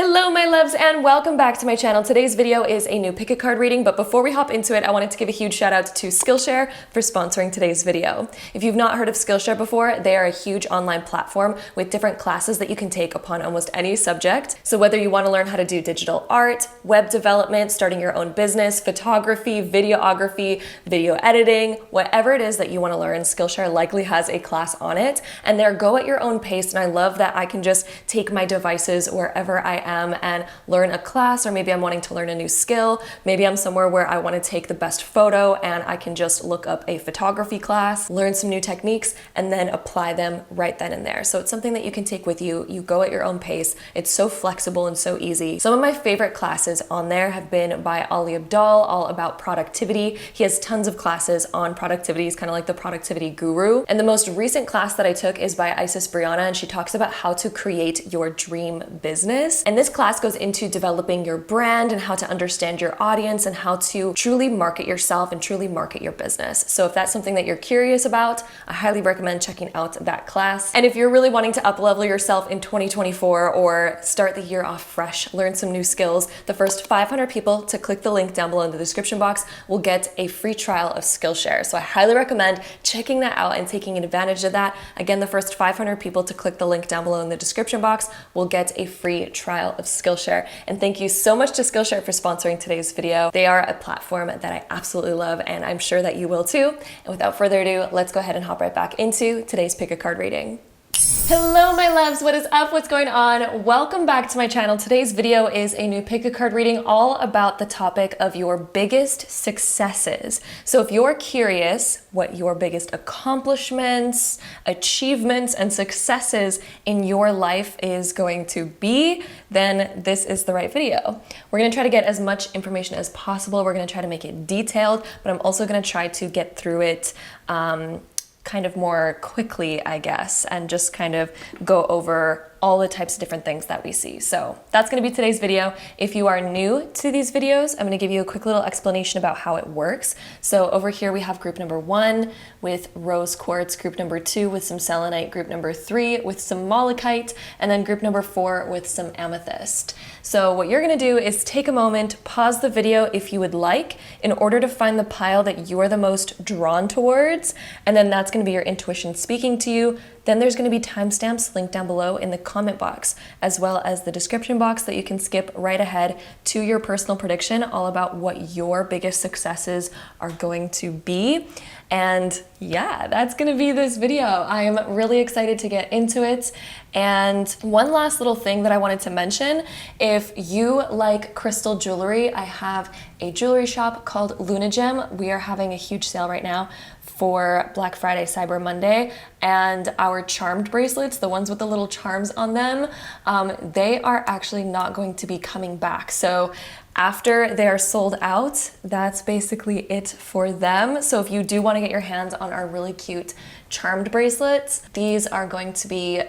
Hello my loves and welcome back to my channel. Today's video is a new pick a card reading, but before we hop into it, I wanted to give a huge shout out to Skillshare for sponsoring today's video. If you've not heard of Skillshare before, they are a huge online platform with different classes that you can take upon almost any subject. So whether you want to learn how to do digital art, web development, starting your own business, photography, videography, video editing, whatever it is that you want to learn, Skillshare likely has a class on it, and they're go at your own pace. And I love that I can just take my devices wherever I am and learn a class, or maybe I'm wanting to learn a new skill. Maybe I'm somewhere where I want to take the best photo and I can just look up a photography class, learn some new techniques, and then apply them right then and there. So it's something that you can take with you. You go at your own pace. It's so flexible and so easy. Some of my favorite classes on there have been by Ali Abdaal, all about productivity. He has tons of classes on productivity. He's kind of like the productivity guru. And the most recent class that I took is by Isis Brianna, and she talks about how to create your dream business. And this class goes into developing your brand and how to understand your audience and how to truly market yourself and truly market your business. So if that's something that you're curious about, I highly recommend checking out that class. And if you're really wanting to up-level yourself in 2024 or start the year off fresh, learn some new skills, the first 500 people to click the link down below in the description box will get a free trial of Skillshare. So I highly recommend checking that out and taking advantage of that. Again, the first 500 people to click the link down below in the description box will get a free trial of Skillshare. And thank you so much to Skillshare for sponsoring today's video. They are a platform that I absolutely love, and I'm sure that you will too. And without further ado, let's go ahead and hop right back into today's pick a card reading. Hello my loves, what is up? What's going on? Welcome back to my channel. Today's video is a new pick a card reading all about the topic of your biggest successes. So if you're curious what your biggest accomplishments, achievements, and successes in your life is going to be, then this is the right video. We're gonna try to get as much information as possible. We're gonna try to make it detailed, but I'm also gonna try to get through it kind of more quickly, I guess, and just kind of go over all the types of different things that we see. So that's gonna be today's video. If you are new to these videos, I'm gonna give you a quick little explanation about how it works. So over here we have group number 1 with rose quartz, group number 2 with some selenite, group number 3 with some malachite, and then group number 4 with some amethyst. So what you're gonna do is take a moment, pause the video if you would like, in order to find the pile that you are the most drawn towards, and then that's gonna be your intuition speaking to you. Then there's going to be timestamps linked down below in the comment box, as well as the description box that you can skip right ahead to your personal prediction all about what your biggest successes are going to be. And yeah, that's going to be this video. I am really excited to get into it. And one last little thing that I wanted to mention, if you like crystal jewelry, I have a jewelry shop called Luna Gem. We are having a huge sale right now for Black Friday, Cyber Monday, and our charmed bracelets, the ones with the little charms on them, they are actually not going to be coming back. So after they are sold out, that's basically it for them. So if you do want to get your hands on our really cute charmed bracelets, these are going to be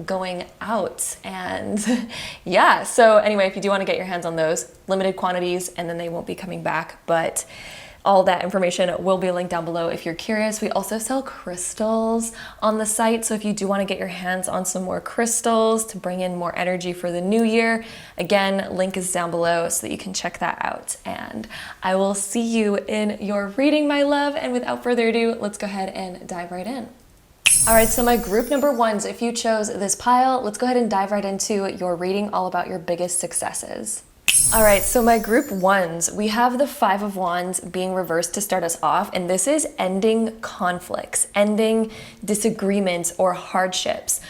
going out. And yeah, so anyway, if you do want to get your hands on those, limited quantities, and then they won't be coming back, but all that information will be linked down below if you're curious. We also sell crystals on the site, so if you do want to get your hands on some more crystals to bring in more energy for the new year, again, link is down below so that you can check that out. And I will see you in your reading, my love. And without further ado, let's go ahead and dive right in. All right, so my group number 1s, if you chose this pile, let's go ahead and dive right into your reading all about your biggest successes. All right, so my group 1s, we have the 5 of Wands being reversed to start us off, and this is ending conflicts, ending disagreements or hardships.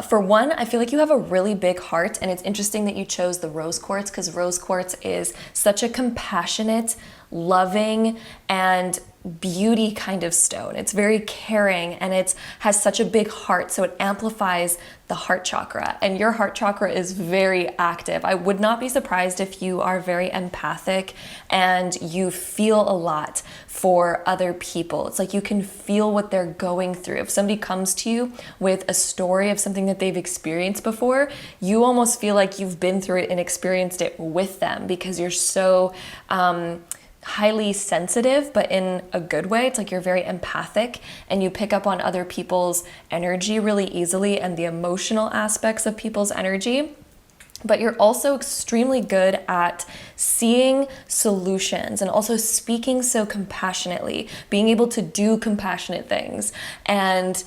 For one, I feel like you have a really big heart, and it's interesting that you chose the rose quartz because rose quartz is such a compassionate, loving, and beauty kind of stone. It's very caring, and it has such a big heart, so it amplifies the heart chakra, and your heart chakra is very active. I would not be surprised if you are very empathic and you feel a lot for other people. It's like you can feel what they're going through. If somebody comes to you with a story of something that they've experienced before, you almost feel like you've been through it and experienced it with them because you're so highly sensitive, but in a good way. It's like you're very empathic and you pick up on other people's energy really easily and the emotional aspects of people's energy. but you're also extremely good at seeing solutions and also speaking so compassionately, being able to do compassionate things. And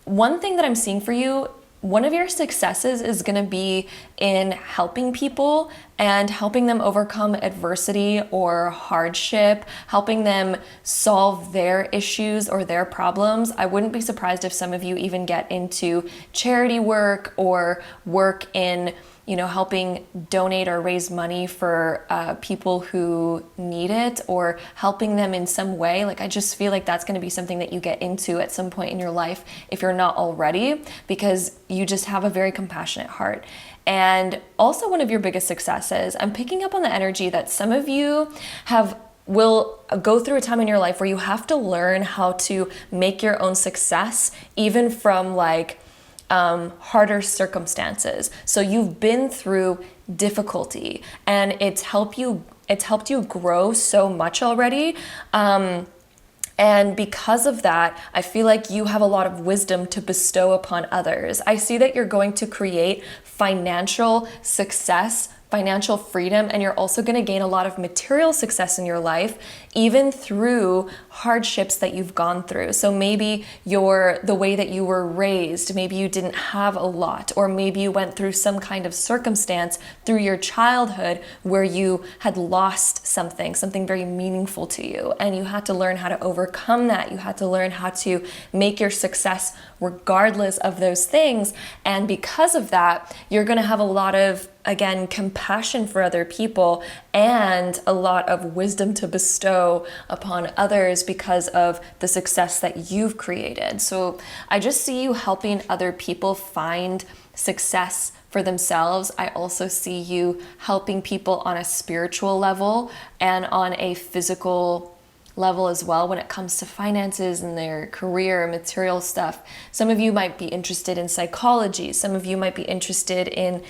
one thing that I'm seeing for you, one of your successes is going to be in helping people and helping them overcome adversity or hardship, helping them solve their issues or their problems. I wouldn't be surprised if some of you even get into charity work or work in helping donate or raise money for people who need it, or helping them in some way. Like, I just feel like that's going to be something that you get into at some point in your life if you're not already, because you just have a very compassionate heart. And also, one of your biggest successes, I'm picking up on the energy that some of you will go through a time in your life where you have to learn how to make your own success, even from harder circumstances. So you've been through difficulty, and it's helped you grow so much already. And because of that, I feel like you have a lot of wisdom to bestow upon others. I see that you're going to create financial success, financial freedom, and you're also going to gain a lot of material success in your life, even through hardships that you've gone through. So maybe the way that you were raised, maybe you didn't have a lot, or maybe you went through some kind of circumstance through your childhood where you had lost something very meaningful to you, and you had to learn how to overcome that. You had to learn how to make your success regardless of those things. And because of that, you're going to have a lot of, again, compassion for other people and a lot of wisdom to bestow upon others because of the success that you've created. So I just see you helping other people find success for themselves. I also see you helping people on a spiritual level and on a physical level as well when it comes to finances and their career, material stuff. Some of you might be interested in psychology. Some of you might be interested in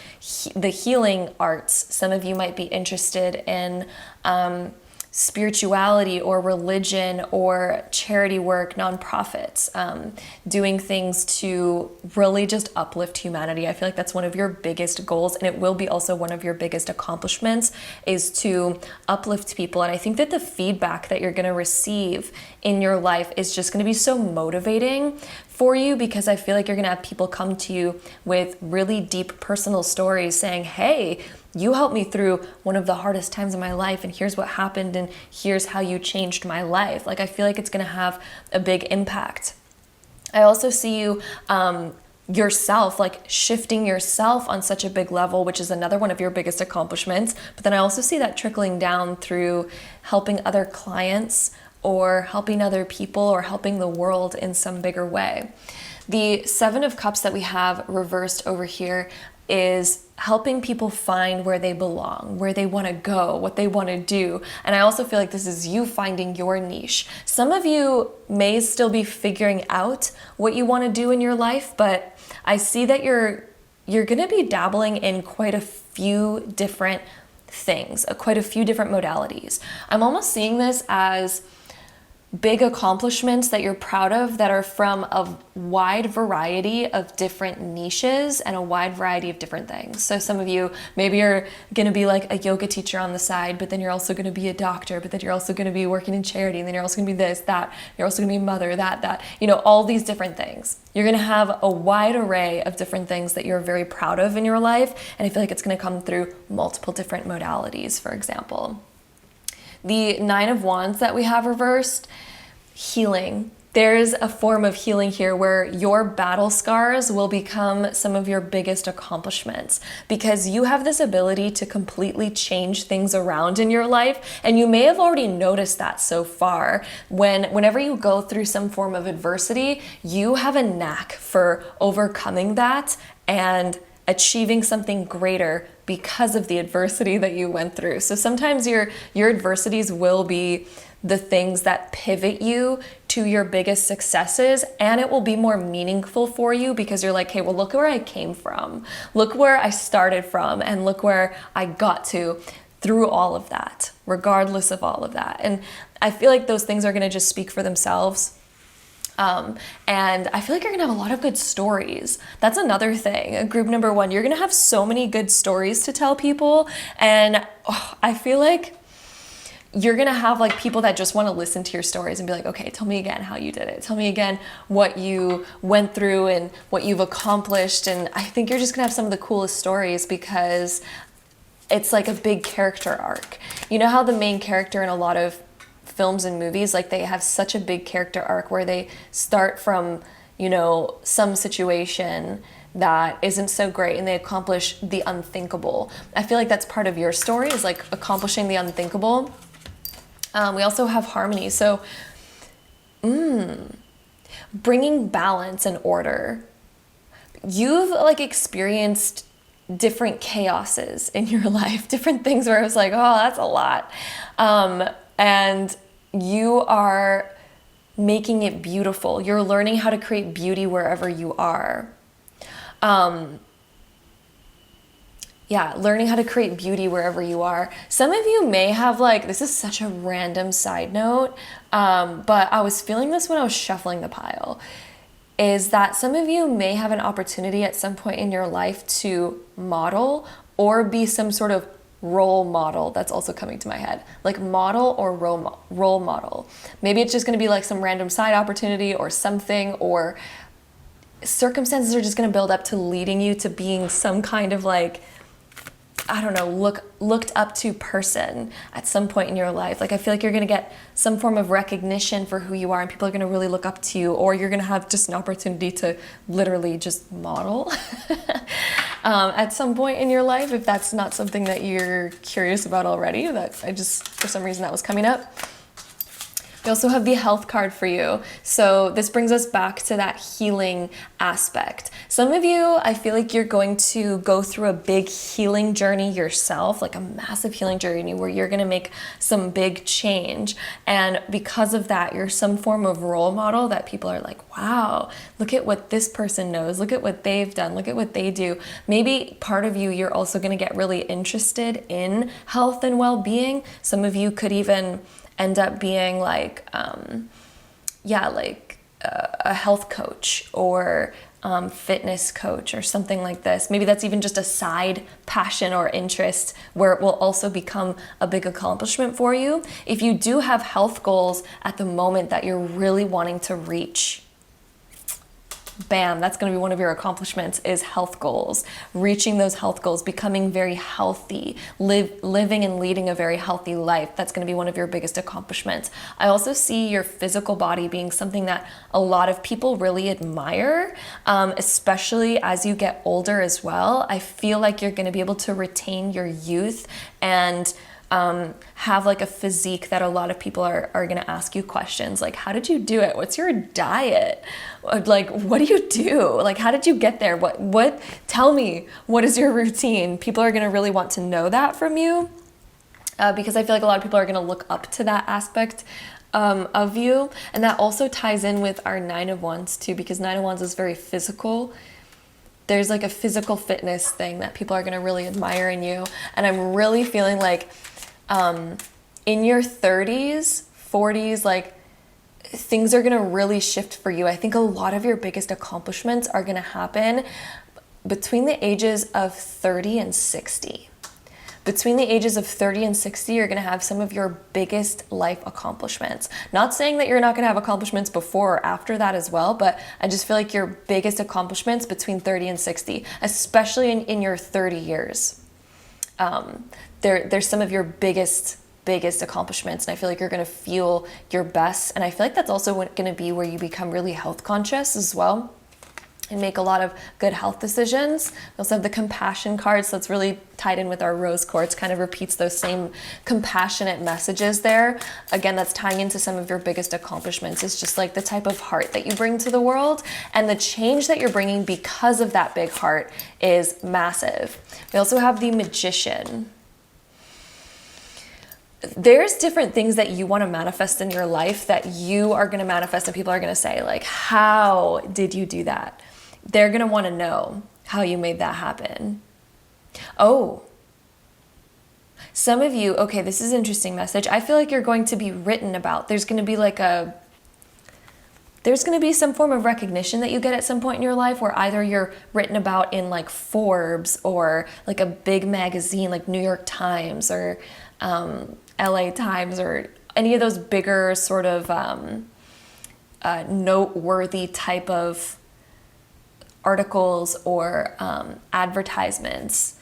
the healing arts. Some of you might be interested in spirituality or religion or charity work, nonprofits, doing things to really just uplift humanity. I feel like that's one of your biggest goals, and it will be also one of your biggest accomplishments, is to uplift people. And I think that the feedback that you're going to receive in your life is just going to be so motivating for you, because I feel like you're going to have people come to you with really deep personal stories saying, hey, you helped me through one of the hardest times in my life, and here's what happened, and here's how you changed my life. Like, I feel like it's going to have a big impact. I also see you yourself, like shifting yourself on such a big level, which is another one of your biggest accomplishments. But then I also see that trickling down through helping other clients or helping other people or helping the world in some bigger way. The Seven of Cups that we have reversed over here is helping people find where they belong, where they want to go, what they want to do. And I also feel like this is you finding your niche. Some of you may still be figuring out what you want to do in your life, but I see that you're going to be dabbling in quite a few different things, quite a few different modalities. I'm almost seeing this as big accomplishments that you're proud of that are from a wide variety of different niches and a wide variety of different things. So some of you, maybe you're going to be like a yoga teacher on the side, but then you're also going to be a doctor, but then you're also going to be working in charity, and then you're also going to be this, that, you're also going to be a mother, that, all these different things. You're going to have a wide array of different things that you're very proud of in your life, and I feel like it's going to come through multiple different modalities, for example. The Nine of Wands that we have reversed, healing. There's a form of healing here where your battle scars will become some of your biggest accomplishments, because you have this ability to completely change things around in your life. And you may have already noticed that so far. Whenever you go through some form of adversity, you have a knack for overcoming that and achieving something greater because of the adversity that you went through. So sometimes your adversities will be the things that pivot you to your biggest successes, and it will be more meaningful for you because you're like, hey, well, look where I came from, look where I started from, and look where I got to through all of that, regardless of all of that. And I feel like those things are going to just speak for themselves. And I feel like you're gonna have a lot of good stories. That's another thing. Group number 1, you're gonna have so many good stories to tell people. And I feel like you're gonna have like people that just wanna listen to your stories and be like, okay, tell me again how you did it. Tell me again what you went through and what you've accomplished. And I think you're just gonna have some of the coolest stories because it's like a big character arc. You know how the main character in a lot of films and movies, like they have such a big character arc where they start from, you know, some situation that isn't so great and they accomplish the unthinkable. I feel like that's part of your story, is like accomplishing the unthinkable. We also have harmony. So bringing balance and order. You've like experienced different chaoses in your life, different things where I was like, oh, that's a lot. And you are making it beautiful. You're learning how to create beauty wherever you are. Learning how to create beauty wherever you are. Some of you may have like, this is such a random side note, but I was feeling this when I was shuffling the pile, is that some of you may have an opportunity at some point in your life to model or be some sort of role model. That's also coming to my head, like model or role model. Maybe it's just going to be like some random side opportunity or something, or circumstances are just going to build up to leading you to being some kind of like, I don't know, looked up to person at some point in your life. Like I feel like you're going to get some form of recognition for who you are and people are going to really look up to you, or you're going to have just an opportunity to literally just model at some point in your life, if that's not something that you're curious about already. That I just, for some reason, that was coming up. We also have the health card for you. So this brings us back to that healing aspect. Some of you, I feel like you're going to go through a big healing journey yourself, like a massive healing journey where you're going to make some big change. And because of that, you're some form of role model that people are like, wow, look at what this person knows. Look at what they've done. Look at what they do. Maybe part of you, you're also going to get really interested in health and well-being. Some of you could even end up being like, a health coach or fitness coach or something like this. Maybe that's even just a side passion or interest where it will also become a big accomplishment for you. If you do have health goals at the moment that you're really wanting to reach, bam, that's going to be one of your accomplishments, is health goals. Reaching those health goals, becoming very healthy, living and leading a very healthy life. That's going to be one of your biggest accomplishments. I also see your physical body being something that a lot of people really admire, especially as you get older as well. I feel like you're going to be able to retain your youth and have like a physique that a lot of people are going to ask you questions like, how did you do it? What's your diet? Like, what do you do? Like, how did you get there? Tell me, what is your routine? People are going to really want to know that from you, because I feel like a lot of people are going to look up to that aspect of you. And that also ties in with our 9 of Wands too, because 9 of Wands is very physical. There's like a physical fitness thing that people are going to really admire in you. And I'm really feeling like in your 30s, 40s, like things are going to really shift for you. I think a lot of your biggest accomplishments are going to happen between the ages of 30 and 60. Between the ages of 30 and 60, you're going to have some of your biggest life accomplishments. Not saying that you're not going to have accomplishments before or after that as well, but I just feel like your biggest accomplishments between 30 and 60, especially in your 30 years. There's some of your biggest accomplishments, and I feel like you're going to feel your best. And I feel like that's also going to be where you become really health conscious as well and make a lot of good health decisions. We also have the compassion card, so it's really tied in with our rose quartz, kind of repeats those same compassionate messages there. Again, that's tying into some of your biggest accomplishments. It's just like the type of heart that you bring to the world, and the change that you're bringing because of that big heart is massive. We also have the Magician. There's different things that you want to manifest in your life that you are going to manifest, and people are going to say like, how did you do that? They're going to want to know how you made that happen. Oh, some of you, okay, this is an interesting message. I feel like you're going to be written about. There's going to be like there's going to be some form of recognition that you get at some point in your life where either you're written about in like Forbes or like a big magazine like New York Times or LA Times or any of those bigger sort of noteworthy type of articles or advertisements,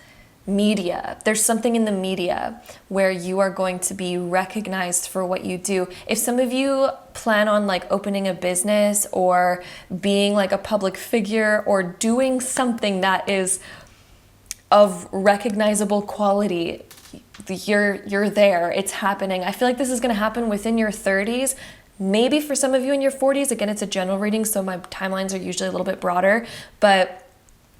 media. There's something in the media where you are going to be recognized for what you do. If some of you plan on like opening a business or being like a public figure or doing something that is of recognizable quality, you're there, it's happening. I feel like this is going to happen within your 30s. Maybe for some of you in your 40s. Again, it's a general reading, so my timelines are usually a little bit broader, but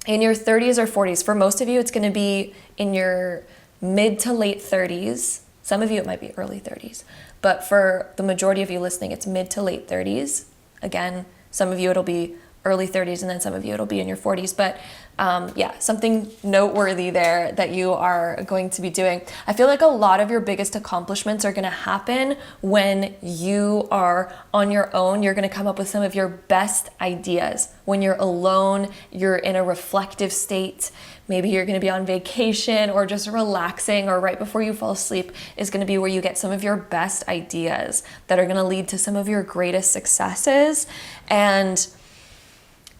in your 30s or 40s, for most of you, it's going to be in your mid to late 30s. Some of you, it might be early 30s, but for the majority of you listening, it's mid to late 30s. Again, some of you, it'll be early 30s, and then some of you, it'll be in your 40s, but yeah, something noteworthy there that you are going to be doing. I feel like a lot of your biggest accomplishments are going to happen when you are on your own. You're going to come up with some of your best ideas when you're alone, you're in a reflective state. Maybe you're going to be on vacation or just relaxing, or right before you fall asleep is going to be where you get some of your best ideas that are going to lead to some of your greatest successes. And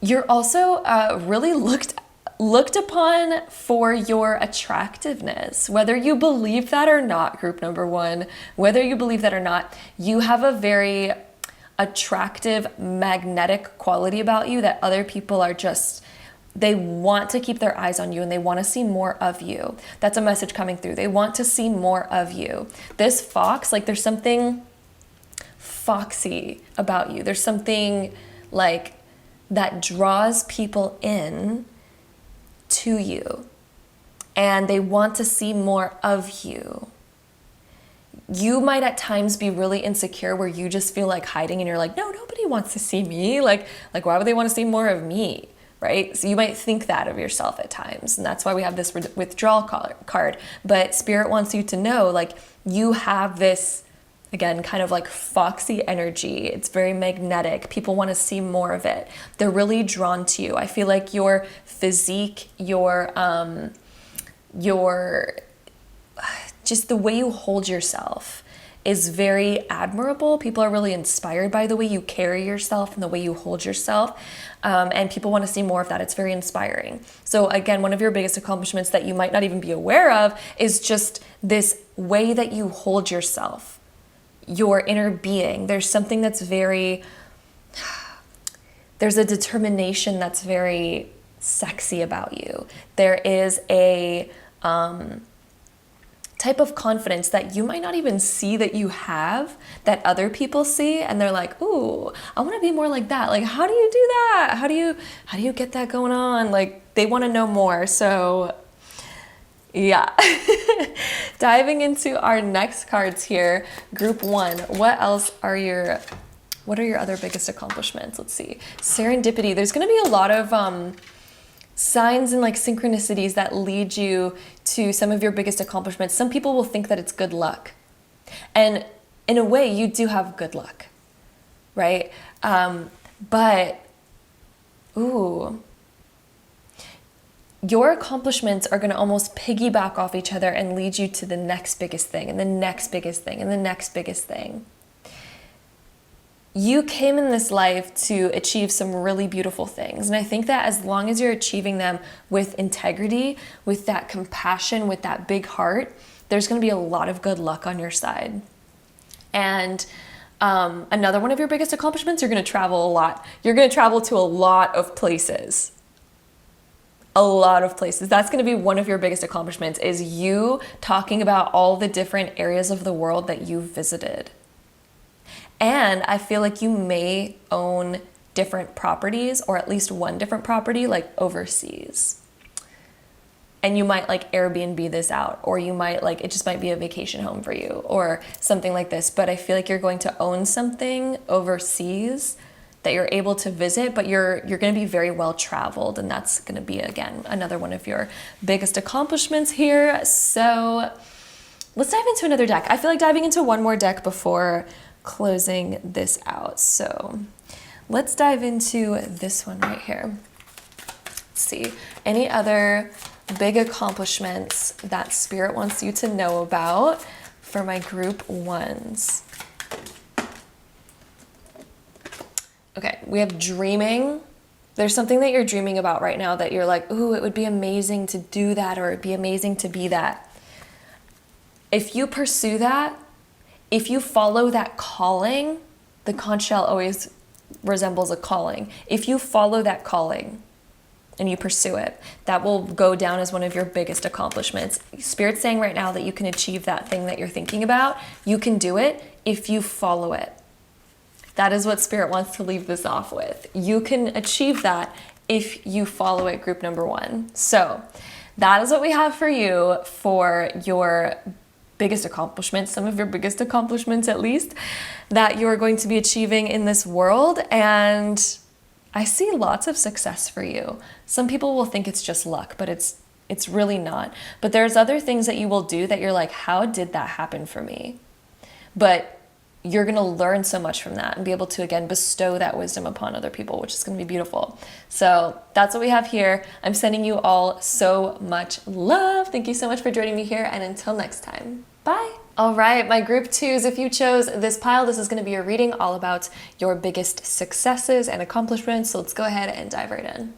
you're also really looked upon for your attractiveness. Whether you believe that or not, group number one, whether you believe that or not, you have a very attractive, magnetic quality about you that other people are just, they want to keep their eyes on you and they want to see more of you. That's a message coming through. They want to see more of you. This fox, like there's something foxy about you. There's something like that draws people in to you, and they want to see more of you. You might at times be really insecure where you just feel like hiding and you're like, no, nobody wants to see me. Like why would they want to see more of me? Right? So you might think that of yourself at times, and that's why we have this withdrawal card. But Spirit wants you to know, like, you have this, again, kind of like foxy energy. It's very magnetic. People want to see more of it. They're really drawn to you. I feel like your physique, your just the way you hold yourself is very admirable. People are really inspired by the way you carry yourself and the way you hold yourself. And people want to see more of that. It's very inspiring. So again, one of your biggest accomplishments that you might not even be aware of is just this way that you hold yourself. Your inner being. There's something that's there's a determination that's very sexy about you. There is a type of confidence that you might not even see that you have, that other people see, and they're like, ooh, I want to be more like that. Like, how do you do that? How do you get that going on? Like, they want to know more. So yeah. Diving into our next cards here, group one. What are your other biggest accomplishments? Let's see. Serendipity. There's going to be a lot of signs and like synchronicities that lead you to some of your biggest accomplishments. Some people will think that it's good luck. And in a way, you do have good luck, right? But, ooh, your accomplishments are going to almost piggyback off each other and lead you to the next biggest thing and the next biggest thing and the next biggest thing. You came in this life to achieve some really beautiful things. And I think that as long as you're achieving them with integrity, with that compassion, with that big heart, there's going to be a lot of good luck on your side. And another one of your biggest accomplishments, you're going to travel a lot. You're going to travel to a lot of places. A lot of places. That's going to be one of your biggest accomplishments, is you talking about all the different areas of the world that you've visited. And I feel like you may own different properties, or at least one different property, like overseas. And you might like Airbnb this out, or you might like, it just might be a vacation home for you or something like this. But I feel like you're going to own something overseas that you're able to visit, but you're going to be very well traveled, and that's going to be, again, another one of your biggest accomplishments here. So let's dive into another deck. I feel like diving into one more deck before closing this out. So let's dive into this one right here. Let's see, any other big accomplishments that Spirit wants you to know about for my group ones. Okay, we have dreaming. There's something that you're dreaming about right now that you're like, ooh, it would be amazing to do that, or it'd be amazing to be that. If you pursue that, if you follow that calling, the conch shell always resembles a calling. If you follow that calling and you pursue it, that will go down as one of your biggest accomplishments. Spirit's saying right now that you can achieve that thing that you're thinking about. You can do it if you follow it. That is what Spirit wants to leave this off with. You can achieve that if you follow it, group number one. So that is what we have for you for your biggest accomplishments, some of your biggest accomplishments at least, that you're going to be achieving in this world. And I see lots of success for you. Some people will think it's just luck, but it's really not. But there's other things that you will do that you're like, how did that happen for me? But you're going to learn so much from that and be able to, again, bestow that wisdom upon other people, which is going to be beautiful. So that's what we have here. I'm sending you all so much love. Thank you so much for joining me here. And until next time, bye. All right, my group twos, if you chose this pile, this is going to be your reading all about your biggest successes and accomplishments. So let's go ahead and dive right in.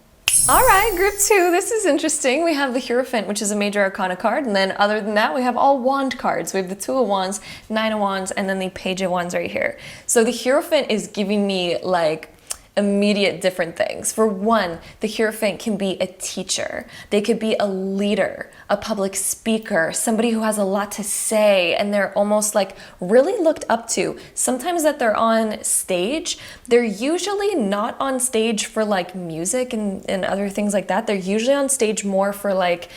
All right, group two, this is interesting. We have the Hierophant, which is a major arcana card. And then other than that, we have all wand cards. We have the Two of Wands, Nine of Wands, and then the Page of Wands right here. So the Hierophant is giving me like immediate different things. For one, the Hierophant can be a teacher. They could be a leader, a public speaker, somebody who has a lot to say, and they're almost like really looked up to. Sometimes that they're on stage, they're usually not on stage for like music and other things like that. They're usually on stage more for like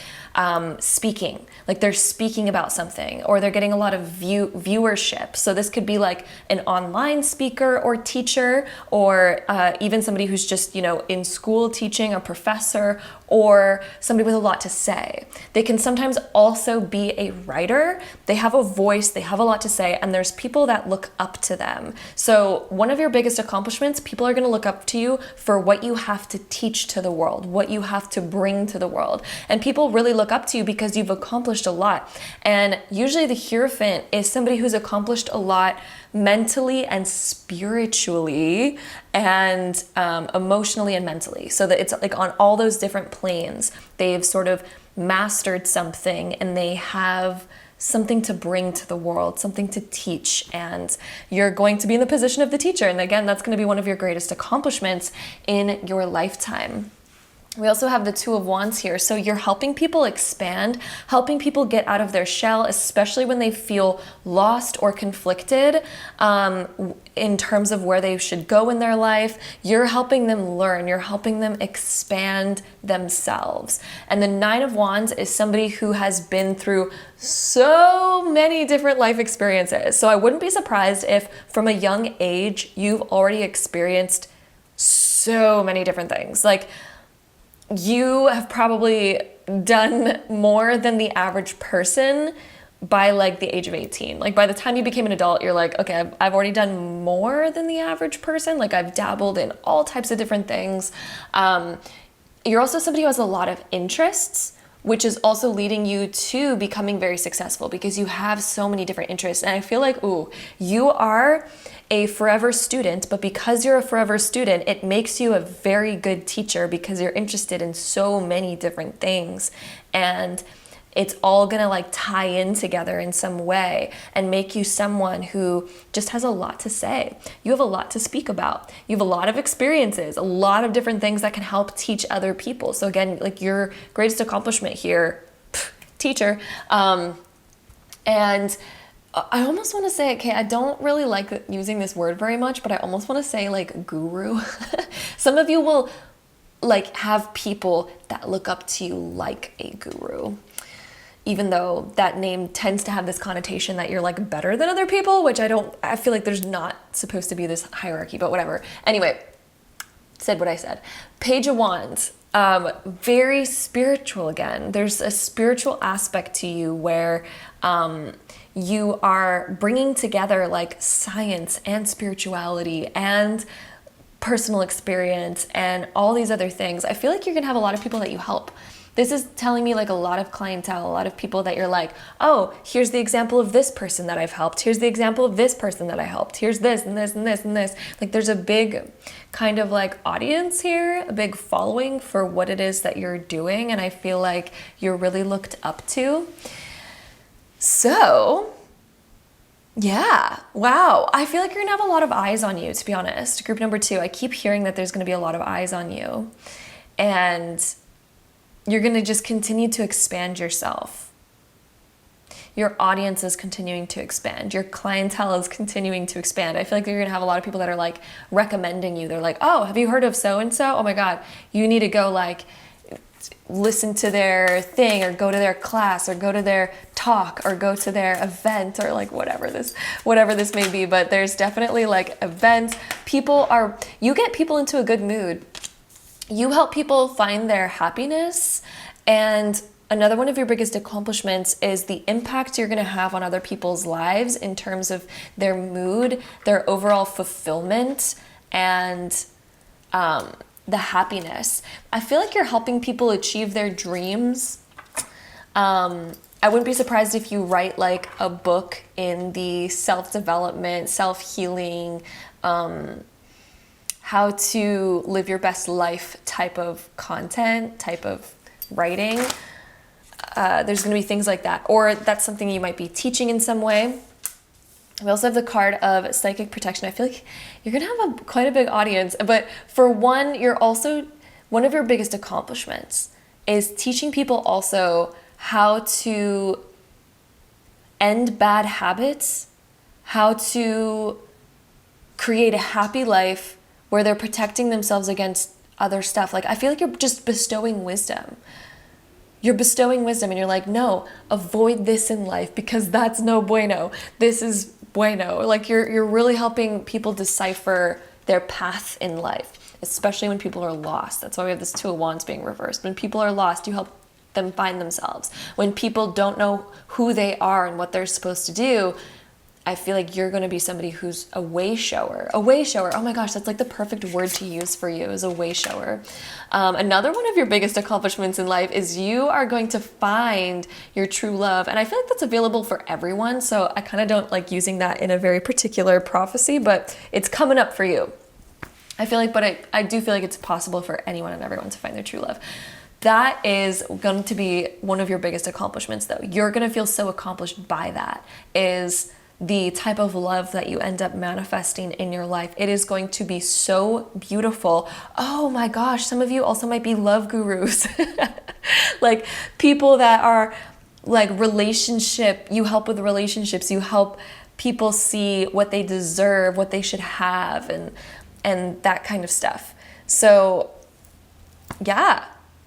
speaking, like they're speaking about something, or they're getting a lot of viewership. So this could be like an online speaker or teacher, or even somebody who's just, you know, in school teaching, a professor, or somebody with a lot to say. They can sometimes also be a writer. They have a voice, they have a lot to say, and there's people that look up to them. So one of your biggest accomplishments, people are going to look up to you for what you have to teach to the world, what you have to bring to the world. And people really look up to you because you've accomplished a lot. And usually the Hierophant is somebody who's accomplished a lot mentally and spiritually and emotionally and mentally. So that it's like on all those different planes, they've sort of mastered something and they have something to bring to the world, something to teach, and you're going to be in the position of the teacher. And again, that's going to be one of your greatest accomplishments in your lifetime. We also have the Two of Wands here. So you're helping people expand, helping people get out of their shell, especially when they feel lost or conflicted in terms of where they should go in their life. You're helping them learn. You're helping them expand themselves. And the Nine of Wands is somebody who has been through so many different life experiences. So I wouldn't be surprised if from a young age, you've already experienced so many different things. Like, you have probably done more than the average person by like the age of 18. Like by the time you became an adult, you're like, okay, I've already done more than the average person. Like I've dabbled in all types of different things. You're also somebody who has a lot of interests, which is also leading you to becoming very successful because you have so many different interests. And I feel like, ooh, you are a forever student, but because you're a forever student, it makes you a very good teacher because you're interested in so many different things. And it's all gonna like tie in together in some way and make you someone who just has a lot to say. You have a lot to speak about. You have a lot of experiences, a lot of different things that can help teach other people. So again, like your greatest accomplishment here, teacher. And I almost want to say, okay, I don't really like using this word very much, but I almost want to say like guru. Some of you will like have people that look up to you like a guru, even though that name tends to have this connotation that you're like better than other people, which I feel like there's not supposed to be this hierarchy, but whatever. Anyway, said what I said. Page of Wands, very spiritual again. There's a spiritual aspect to you where you are bringing together like science and spirituality and personal experience and all these other things, I feel like you're gonna have a lot of people that you help. This is telling me like a lot of clientele, a lot of people that you're like, oh, here's the example of this person that I've helped. Here's the example of this person that I helped. Here's this and this and this and this. Like there's a big kind of like audience here, a big following for what it is that you're doing. And I feel like you're really looked up to. So yeah, wow. I feel like you're gonna have a lot of eyes on you, to be honest. Group number 2, I keep hearing that there's gonna be a lot of eyes on you. And you're going to just continue to expand yourself. Your audience is continuing to expand. Your clientele is continuing to expand. I feel like you're going to have a lot of people that are like recommending you. They're like, oh, have you heard of so-and-so? Oh my God, you need to go like listen to their thing or go to their class or go to their talk or go to their event or like whatever this may be. But there's definitely like events. You get people into a good mood. You help people find their happiness, and another one of your biggest accomplishments is the impact you're going to have on other people's lives in terms of their mood, their overall fulfillment, and the happiness. I feel like you're helping people achieve their dreams. I wouldn't be surprised if you write like a book in the self-development, self-healing, how to live your best life type of content, type of writing. There's going to be things like that. Or that's something you might be teaching in some way. We also have the card of psychic protection. I feel like you're going to have quite a big audience. But for one, one of your biggest accomplishments is teaching people also how to end bad habits, how to create a happy life where they're protecting themselves against other stuff. Like, I feel like you're just bestowing wisdom. You're bestowing wisdom and you're like, no, avoid this in life because that's no bueno. This is bueno. Like you're really helping people decipher their path in life, especially when people are lost. That's why we have this 2 of Wands being reversed. When people are lost, you help them find themselves. When people don't know who they are and what they're supposed to do, I feel like you're going to be somebody who's a way shower. A way shower. Oh my gosh, that's like the perfect word to use for you, is a way shower. Another one of your biggest accomplishments in life is you are going to find your true love. And I feel like that's available for everyone. So I kind of don't like using that in a very particular prophecy, but it's coming up for you. I feel like, but I do feel like it's possible for anyone and everyone to find their true love. That is going to be one of your biggest accomplishments though. You're going to feel so accomplished by that, is the type of love that you end up manifesting in your life. It is going to be so beautiful. Oh my gosh, some of you also might be love gurus. Like people that are like you help with relationships, you help people see what they deserve, what they should have, and that kind of stuff. So yeah.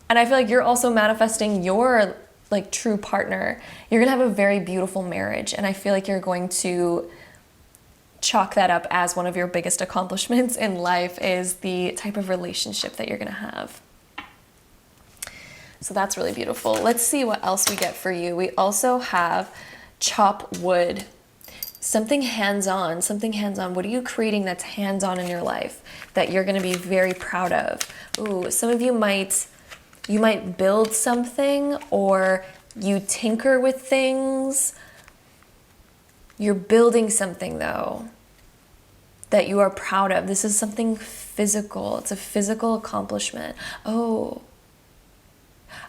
And I feel like you're also manifesting your like true partner. You're gonna have a very beautiful marriage, and I feel like you're going to chalk that up as one of your biggest accomplishments in life, is the type of relationship that you're gonna have. So that's really beautiful. Let's see what else we get for you. We also have chop wood. Something hands-on, something hands-on. What are you creating that's hands-on in your life that you're gonna be very proud of? Ooh, some of you might build something, or you tinker with things. You're building something though that you are proud of. This is something physical. It's a physical accomplishment. Oh,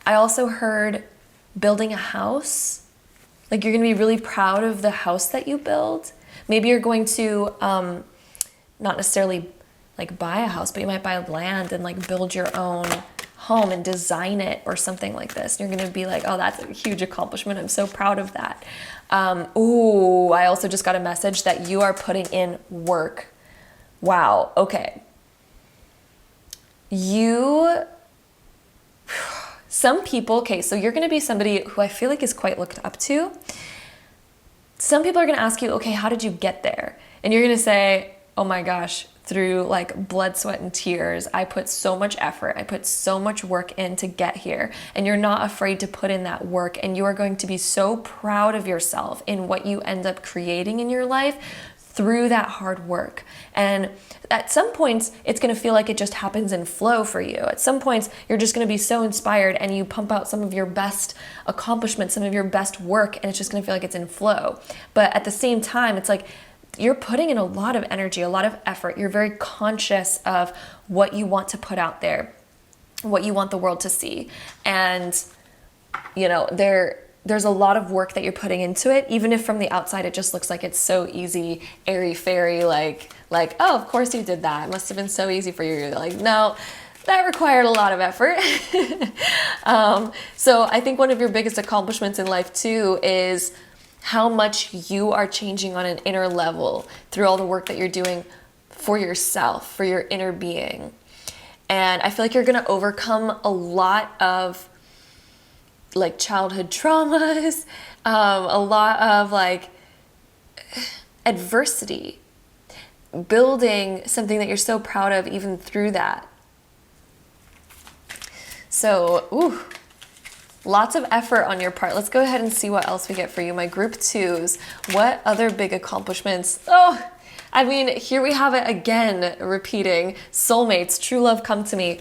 I also heard building a house. Like you're gonna be really proud of the house that you build. Maybe you're going to not necessarily like buy a house, but you might buy land and like build your own home and design it or something like this. You're gonna be like, oh, that's a huge accomplishment. I'm so proud of that. Ooh, I also just got a message that you are putting in work. Wow, okay. Some people, okay, so you're gonna be somebody who I feel like is quite looked up to. Some people are gonna ask you, okay, how did you get there? And you're gonna say, oh my gosh, through like blood, sweat, and tears. I put so much effort. I put so much work in to get here. And you're not afraid to put in that work. And you are going to be so proud of yourself in what you end up creating in your life through that hard work. And at some points, it's going to feel like it just happens in flow for you. At some points, you're just going to be so inspired and you pump out some of your best accomplishments, some of your best work, and it's just going to feel like it's in flow. But at the same time, it's like you're putting in a lot of energy, a lot of effort. You're very conscious of what you want to put out there, what you want the world to see. And, you know, there's a lot of work that you're putting into it, even if from the outside it just looks like it's so easy, airy-fairy, like, oh, of course you did that. It must have been so easy for you. You're like, no, that required a lot of effort. So I think one of your biggest accomplishments in life too is how much you are changing on an inner level through all the work that you're doing for yourself, for your inner being. And I feel like you're going to overcome a lot of like childhood traumas, a lot of like adversity, building something that you're so proud of even through that. So, lots of effort on your part. Let's go ahead and see what else we get for you. My group twos, what other big accomplishments? Oh, I mean, here we have it again, repeating. Soulmates, true love, come to me.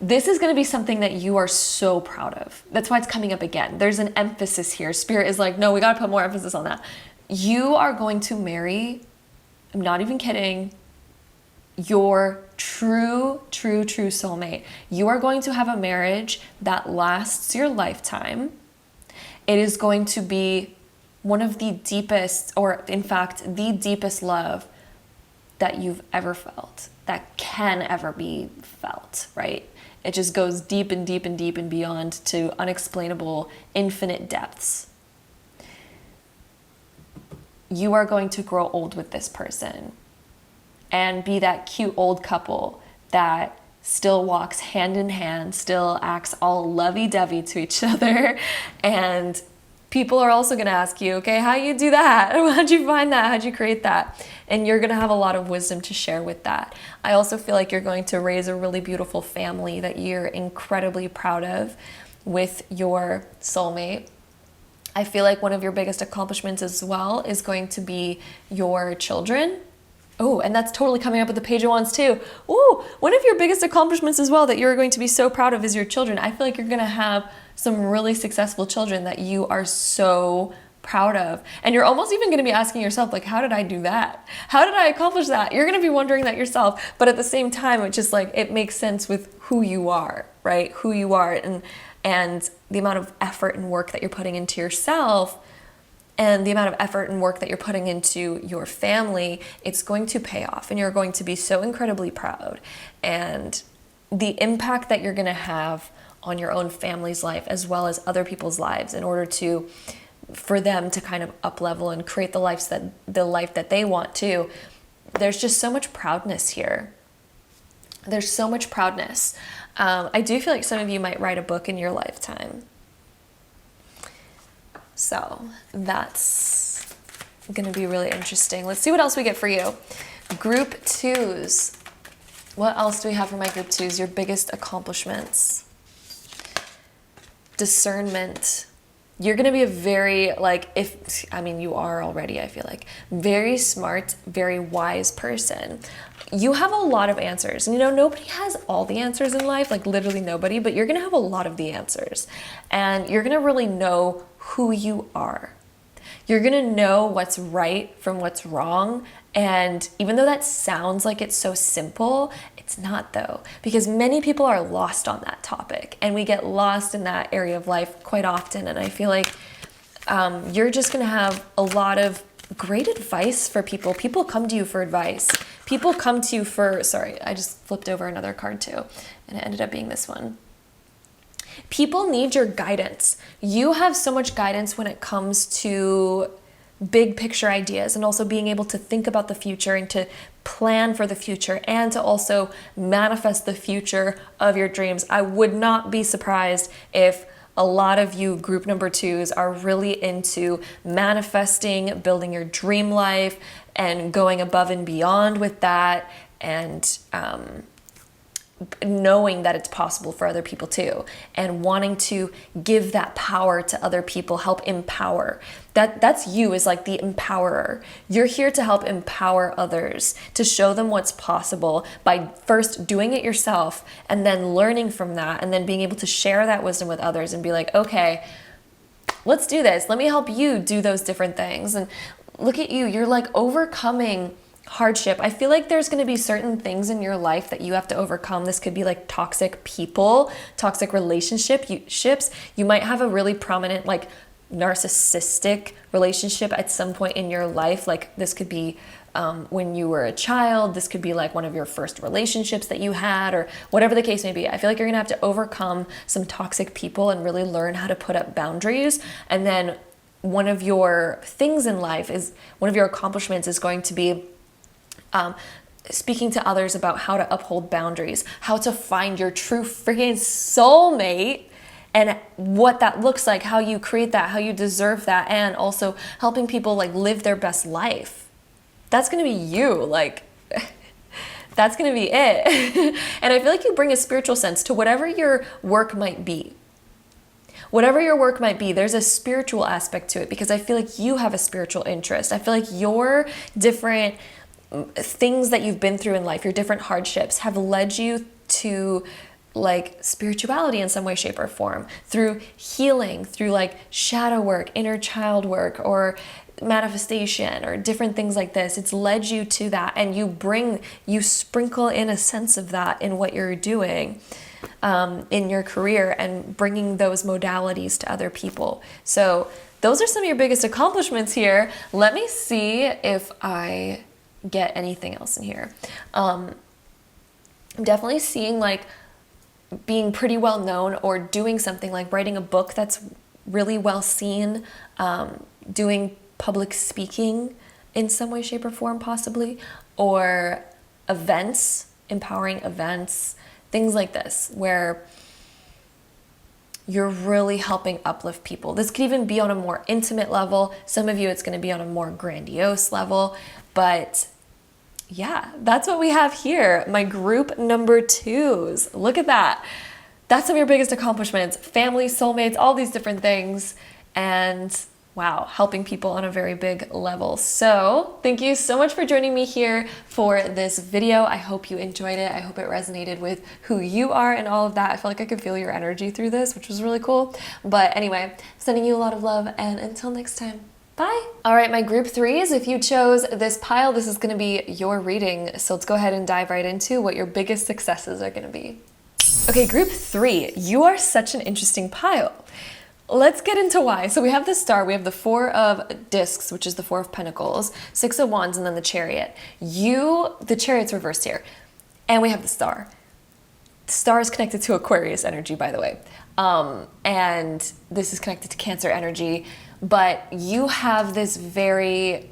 This is going to be something that you are so proud of. That's why it's coming up again. There's an emphasis here. Spirit is like, no, we got to put more emphasis on that. You are going to marry, I'm not even kidding, your true soulmate. You are going to have a marriage that lasts your lifetime. It is going to be one of the deepest, or in fact, the deepest love that you've ever felt, that can ever be felt, right? It just goes deep and deep and deep and beyond to unexplainable, infinite depths. You are going to grow old with this person and be that cute old couple that still walks hand in hand, still acts all lovey-dovey to each other. And people are also going to ask you, okay, how you do that? How'd you find that? How'd you create that? And you're going to have a lot of wisdom to share with that. I also feel like you're going to raise a really beautiful family that you're incredibly proud of with your soulmate. I feel like one of your biggest accomplishments as well is going to be your children. Oh, and that's totally coming up with the Page of Wands too. Ooh, one of your biggest accomplishments as well that you're going to be so proud of is your children. I feel like you're going to have some really successful children that you are so proud of. And you're almost even going to be asking yourself, like, how did I do that? How did I accomplish that? You're going to be wondering that yourself. But at the same time, it's just like, it makes sense with who you are, right? Who you are and the amount of effort and work that you're putting into yourself and the amount of effort and work that you're putting into your family, it's going to pay off and you're going to be so incredibly proud. And the impact that you're going to have on your own family's life as well as other people's lives in order for them to kind of up level and create the life that they want to. There's just so much proudness here. There's so much proudness. I do feel like some of you might write a book in your lifetime. So that's going to be really interesting. Let's see what else we get for you. Group twos. What else do we have for my group twos? Your biggest accomplishments. Discernment. You're going to be a very, you are already, I feel like, very smart, very wise person. You have a lot of answers. And, nobody has all the answers in life, like literally nobody, but you're going to have a lot of the answers. And you're going to really know who you are. You're going to know what's right from what's wrong. And even though that sounds like it's so simple, it's not though, because many people are lost on that topic and we get lost in that area of life quite often. And I feel like you're just going to have a lot of great advice for people. People come to you for advice. People come to you for, sorry, I just flipped over another card too, and it ended up being this one. People need your guidance. You have so much guidance when it comes to big picture ideas and also being able to think about the future and to plan for the future and to also manifest the future of your dreams. I would not be surprised if a lot of you group number twos are really into manifesting, building your dream life and going above and beyond with that and knowing that it's possible for other people too, and wanting to give that power to other people, help empower. That's you, is like the empowerer. You're here to help empower others, to show them what's possible by first doing it yourself and then learning from that, and then being able to share that wisdom with others and be like, okay, let's do this. Let me help you do those different things. And look at you, you're like overcoming hardship. I feel like there's going to be certain things in your life that you have to overcome. This could be like toxic people, toxic relationships. You might have a really prominent like narcissistic relationship at some point in your life. Like this could be when you were a child. This could be like one of your first relationships that you had, or whatever the case may be. I feel like you're going to have to overcome some toxic people and really learn how to put up boundaries. And then one of your things in life is, one of your accomplishments is going to be speaking to others about how to uphold boundaries, how to find your true freaking soulmate, and what that looks like, how you create that, how you deserve that, and also helping people like live their best life. That's going to be you. Like, that's going to be it. And I feel like you bring a spiritual sense to whatever your work might be. Whatever your work might be, there's a spiritual aspect to it, because I feel like you have a spiritual interest. I feel like your different things that you've been through in life, your different hardships, have led you to like spirituality in some way, shape, or form, through healing, through like shadow work, inner child work, or manifestation, or different things like this. It's led you to that, and you sprinkle in a sense of that in what you're doing in your career, and bringing those modalities to other people. So those are some of your biggest accomplishments here. Let me see if I get anything else in here. I'm definitely seeing like being pretty well known, or doing something like writing a book that's really well seen, doing public speaking in some way, shape, or form possibly, or events, empowering events, things like this, where you're really helping uplift people. This could even be on a more intimate level. Some of you, it's going to be on a more grandiose level. But yeah, that's what we have here. My group number 2s. Look at that. That's some of your biggest accomplishments. Family, soulmates, all these different things. And wow, helping people on a very big level. So thank you so much for joining me here for this video. I hope you enjoyed it. I hope it resonated with who you are and all of that. I feel like I could feel your energy through this, which was really cool. But anyway, sending you a lot of love, and until next time. Bye. All right, my group 3s, if you chose this pile, this is going to be your reading. So let's go ahead and dive right into what your biggest successes are going to be. Okay, group 3, you are such an interesting pile. Let's get into why. So we have the Star, we have the 4 of Discs, which is the 4 of Pentacles, 6 of Wands, and then the Chariot. The Chariot's reversed here. And we have the Star. The Star is connected to Aquarius energy, by the way. And this is connected to Cancer energy. But you have this very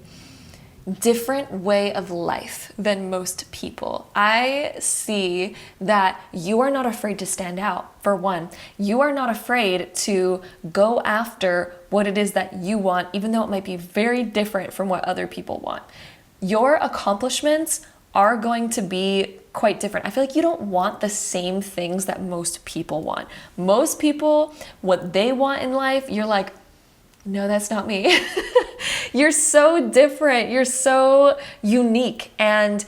different way of life than most people. I see that you are not afraid to stand out, for one. You are not afraid to go after what it is that you want, even though it might be very different from what other people want. Your accomplishments are going to be quite different. I feel like you don't want the same things that most people want. Most people, what they want in life, you're like, no, that's not me. You're so different. You're so unique. And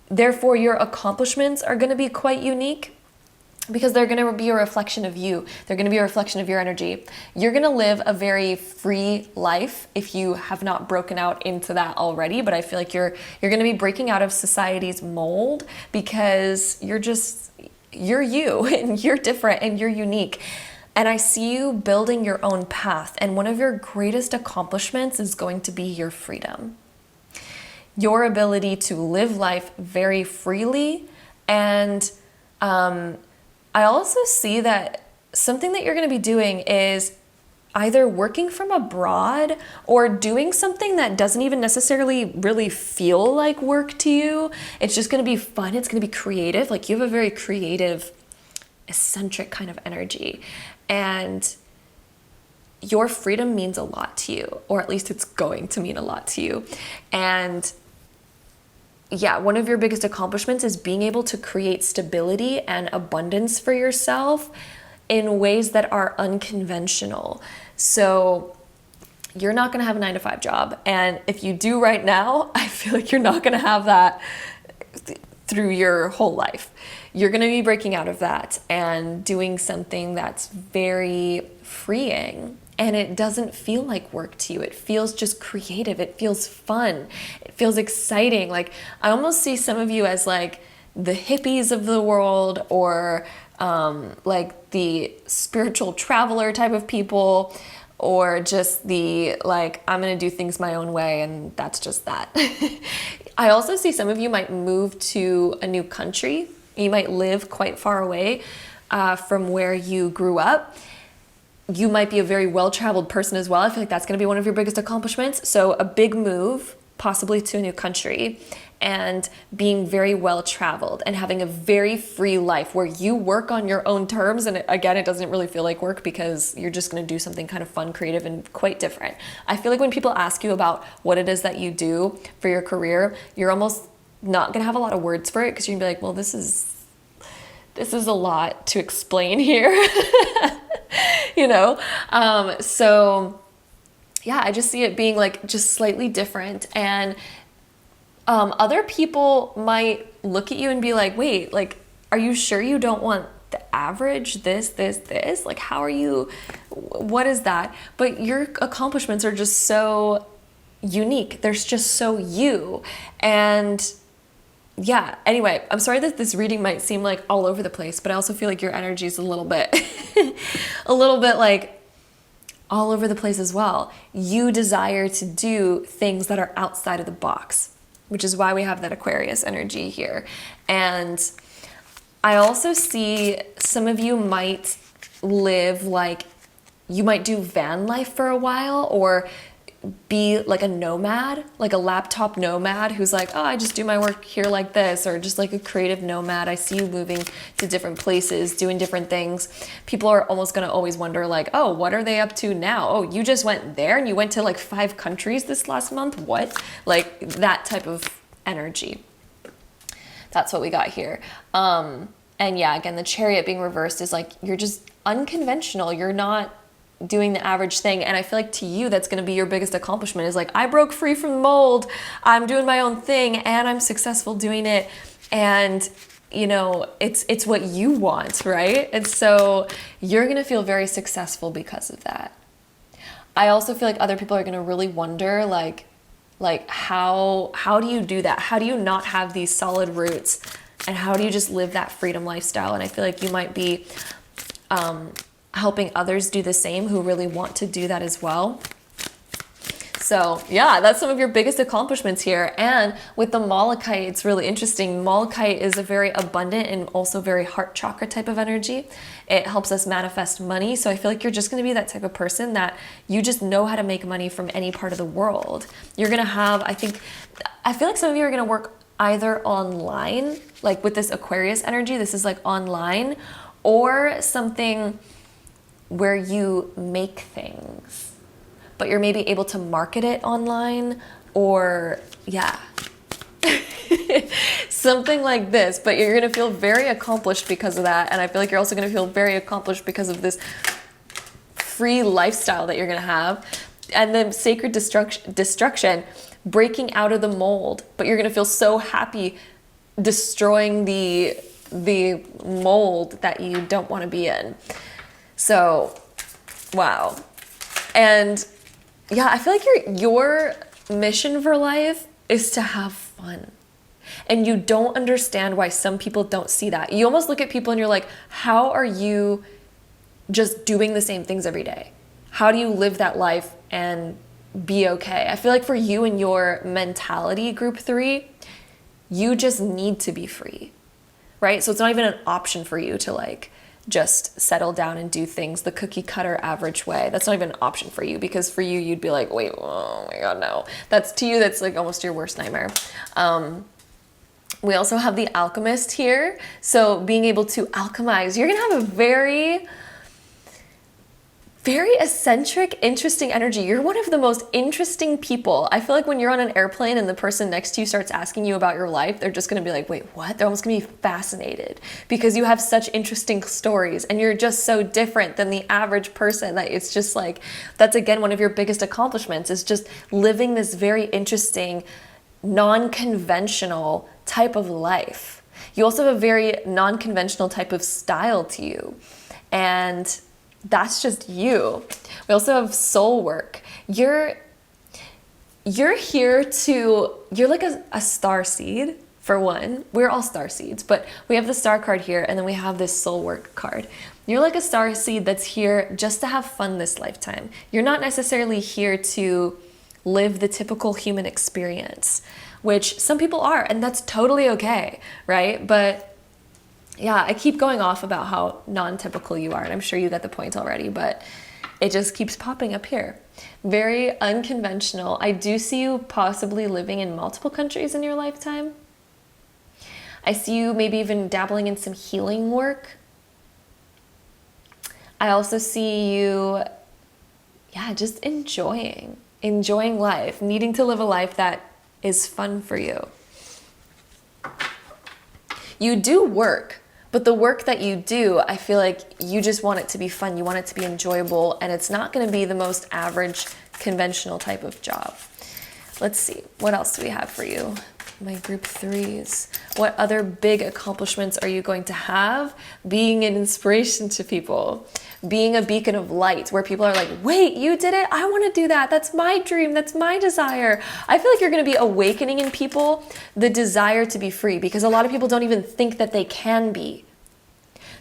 therefore, your accomplishments are going to be quite unique, because they're going to be a reflection of you. They're going to be a reflection of your energy. You're going to live a very free life if you have not broken out into that already. But I feel like you're going to be breaking out of society's mold, because you're you, and you're different, and you're unique. And I see you building your own path. And one of your greatest accomplishments is going to be your freedom. Your ability to live life very freely. And I also see that something that you're going to be doing is either working from abroad, or doing something that doesn't even necessarily really feel like work to you. It's just going to be fun. It's going to be creative. Like, you have a very creative, eccentric kind of energy. And your freedom means a lot to you, or at least it's going to mean a lot to you. And yeah, one of your biggest accomplishments is being able to create stability and abundance for yourself in ways that are unconventional. So you're not going to have a 9-to-5 job. And if you do right now, I feel like you're not going to have that through your whole life. You're going to be breaking out of that and doing something that's very freeing. And it doesn't feel like work to you. It feels just creative. It feels fun. It feels exciting. Like, I almost see some of you as like the hippies of the world, or like the spiritual traveler type of people, or just the like, I'm gonna do things my own way, and that's just that. I also see some of you might move to a new country. You might live quite far away from where you grew up. You might be a very well-traveled person as well. I feel like that's gonna be one of your biggest accomplishments. So a big move, possibly to a new country, and being very well-traveled and having a very free life where you work on your own terms. And again, it doesn't really feel like work because you're just gonna do something kind of fun, creative, and quite different. I feel like when people ask you about what it is that you do for your career, you're almost not gonna have a lot of words for it, because you're gonna be like, well, this is a lot to explain here. You know? So yeah, I just see it being like just slightly different. And other people might look at you and be like, wait, like, are you sure you don't want the average, this? Like, how are you, what is that? But your accomplishments are just so unique. They're just so you. And yeah, anyway, I'm sorry that this reading might seem like all over the place, but I also feel like your energy is a little bit, like all over the place as well. You desire to do things that are outside of the box, which is why we have that Aquarius energy here. And I also see some of you might live like, you might do van life for a while, or be like a nomad, like a laptop nomad who's like, oh, I just do my work here like this, or just like a creative nomad. I see you moving to different places, doing different things. People are almost going to always wonder like, oh, what are they up to now? Oh, you just went there and you went to like 5 countries this last month. What? Like that type of energy. That's what we got here. And yeah, again, the Chariot being reversed is like, you're just unconventional. You're not doing the average thing. And I feel like to you, that's going to be your biggest accomplishment, is like, I broke free from the mold. I'm doing my own thing and I'm successful doing it. And you know, it's what you want, right? And so you're going to feel very successful because of that. I also feel like other people are going to really wonder like how do you do that? How do you not have these solid roots? And how do you just live that freedom lifestyle? And I feel like you might be helping others do the same who really want to do that as well. So yeah, that's some of your biggest accomplishments here. And with the Malachite, it's really interesting. Malachite is a very abundant and also very heart chakra type of energy. It helps us manifest money. So I feel like you're just going to be that type of person that you just know how to make money from any part of the world. You're going to have, I feel like some of you are going to work either online, like with this Aquarius energy, this is like online, or something where you make things, but you're maybe able to market it online, or yeah, something like this, but you're going to feel very accomplished because of that. And I feel like you're also going to feel very accomplished because of this free lifestyle that you're going to have. And then sacred destruction, breaking out of the mold, but you're going to feel so happy destroying the mold that you don't want to be in. So, wow. And yeah, I feel like your mission for life is to have fun. And you don't understand why some people don't see that. You almost look at people and you're like, how are you just doing the same things every day? How do you live that life and be okay? I feel like for you and your mentality, group 3, you just need to be free, right? So it's not even an option for you to like just settle down and do things the cookie cutter average way. That's not even an option for you, because for you, you'd be like, wait, oh my God, no. That's to you, that's like almost your worst nightmare. We also have the Alchemist here. So being able to alchemize, you're gonna have a very Very eccentric, interesting energy. You're one of the most interesting people. I feel like when you're on an airplane and the person next to you starts asking you about your life, they're just gonna be like, wait, what? They're almost gonna be fascinated because you have such interesting stories and you're just so different than the average person that it's just like, that's again one of your biggest accomplishments, is just living this very interesting, non-conventional type of life. You also have a very non-conventional type of style to you. And that's just you. We also have soul work. You're here to, you're like a star seed, for one. We're all star seeds, but we have the star card here, and then we have this soul work card. You're like a star seed that's here just to have fun this lifetime. You're not necessarily here to live the typical human experience, which some people are, and that's totally okay, right? But yeah, I keep going off about how non-typical you are, and I'm sure you get the point already, but it just keeps popping up here. Very unconventional. I do see you possibly living in multiple countries in your lifetime. I see you maybe even dabbling in some healing work. I also see you, yeah, just enjoying life, needing to live a life that is fun for you. You do work. But the work that you do, I feel like you just want it to be fun. You want it to be enjoyable, and it's not going to be the most average, conventional type of job. Let's see. What else do we have for you? My group threes. What other big accomplishments are you going to have? Being an inspiration to people. Being a beacon of light where people are like, wait, you did it? I want to do that. That's my dream. That's my desire. I feel like you're going to be awakening in people the desire to be free, because a lot of people don't even think that they can be.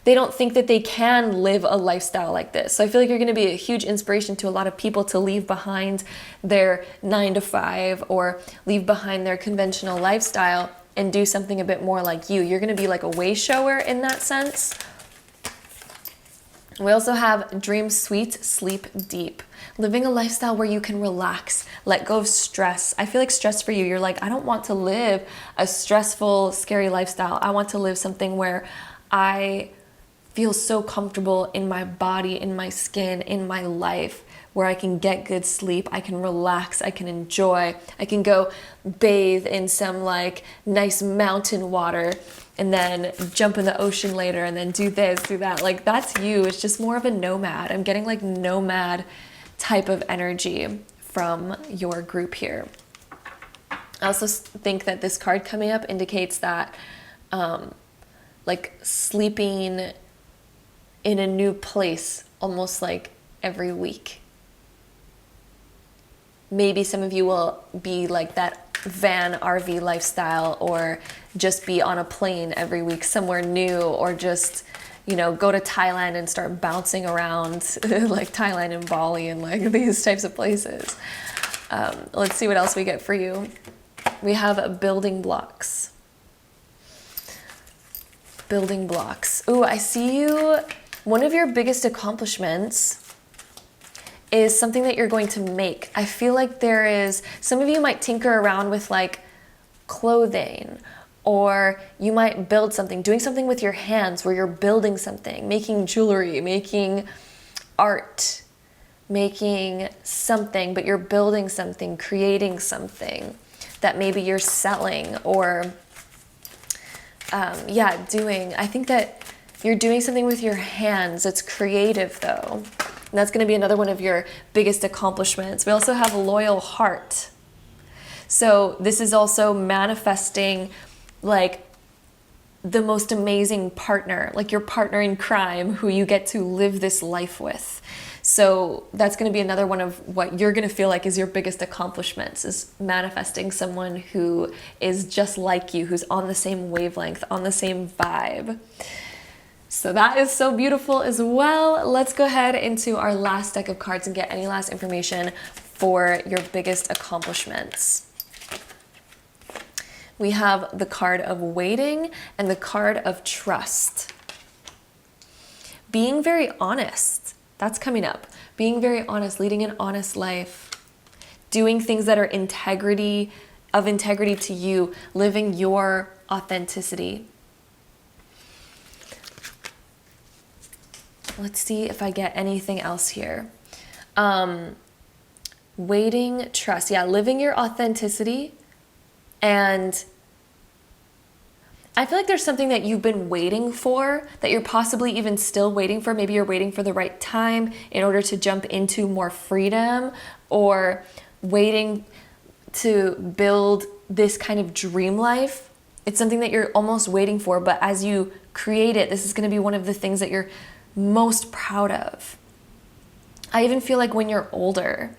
They don't think that they can live a lifestyle like this. So I feel like you're going to be a huge inspiration to a lot of people to leave behind their 9-to-5 or leave behind their conventional lifestyle and do something a bit more like you. You're going to be like a way shower in that sense. We also have dream sweet, sleep deep. Living a lifestyle where you can relax, let go of stress. I feel like stress for you, you're like, I don't want to live a stressful, scary lifestyle. I want to live something where I feel so comfortable in my body, in my skin, in my life, where I can get good sleep, I can relax, I can enjoy, I can go bathe in some like nice mountain water and then jump in the ocean later and then do this, do that. Like that's you. It's just more of a nomad. I'm getting like nomad type of energy from your group here. I also think that this card coming up indicates that like sleeping in a new place almost like every week. Maybe some of you will be like that van RV lifestyle, or just be on a plane every week somewhere new, or just, you know, go to Thailand and start bouncing around like Thailand and Bali and like these types of places. Let's see what else we get for you. We have building blocks. Building blocks. Ooh, I see you. One of your biggest accomplishments is something that you're going to make. I feel like there is, some of you might tinker around with like clothing, or you might build something, doing something with your hands where you're building something, making jewelry, making art, making something, but you're building something, creating something that maybe you're selling, or doing. I think that you're doing something with your hands. It's creative though. And that's going to be another one of your biggest accomplishments. We also have a loyal heart. So this is also manifesting like the most amazing partner, like your partner in crime who you get to live this life with. So that's going to be another one of what you're going to feel like is your biggest accomplishments, is manifesting someone who is just like you, who's on the same wavelength, on the same vibe. So that is so beautiful as well. Let's go ahead into our last deck of cards and get any last information for your biggest accomplishments. We have the card of waiting and the card of trust. Being very honest, that's coming up. Being very honest, leading an honest life, doing things that are integrity to you, living your authenticity. Let's see if I get anything else here. Waiting, trust. Yeah, living your authenticity. And I feel like there's something that you've been waiting for, that you're possibly even still waiting for. Maybe you're waiting for the right time in order to jump into more freedom, or waiting to build this kind of dream life. It's something that you're almost waiting for, but as you create it, this is going to be one of the things that you're most proud of. I even feel like when you're older,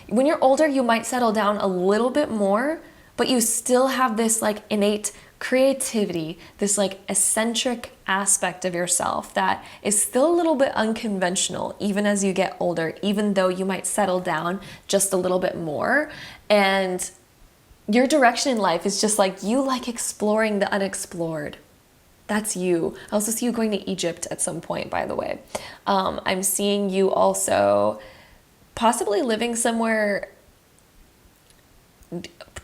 you might settle down a little bit more, but you still have this like innate creativity, this like eccentric aspect of yourself that is still a little bit unconventional even as you get older, even though you might settle down just a little bit more. And your direction in life is just like, you like exploring the unexplored. That's you. I also see you going to Egypt at some point, by the way. I'm seeing you also possibly living somewhere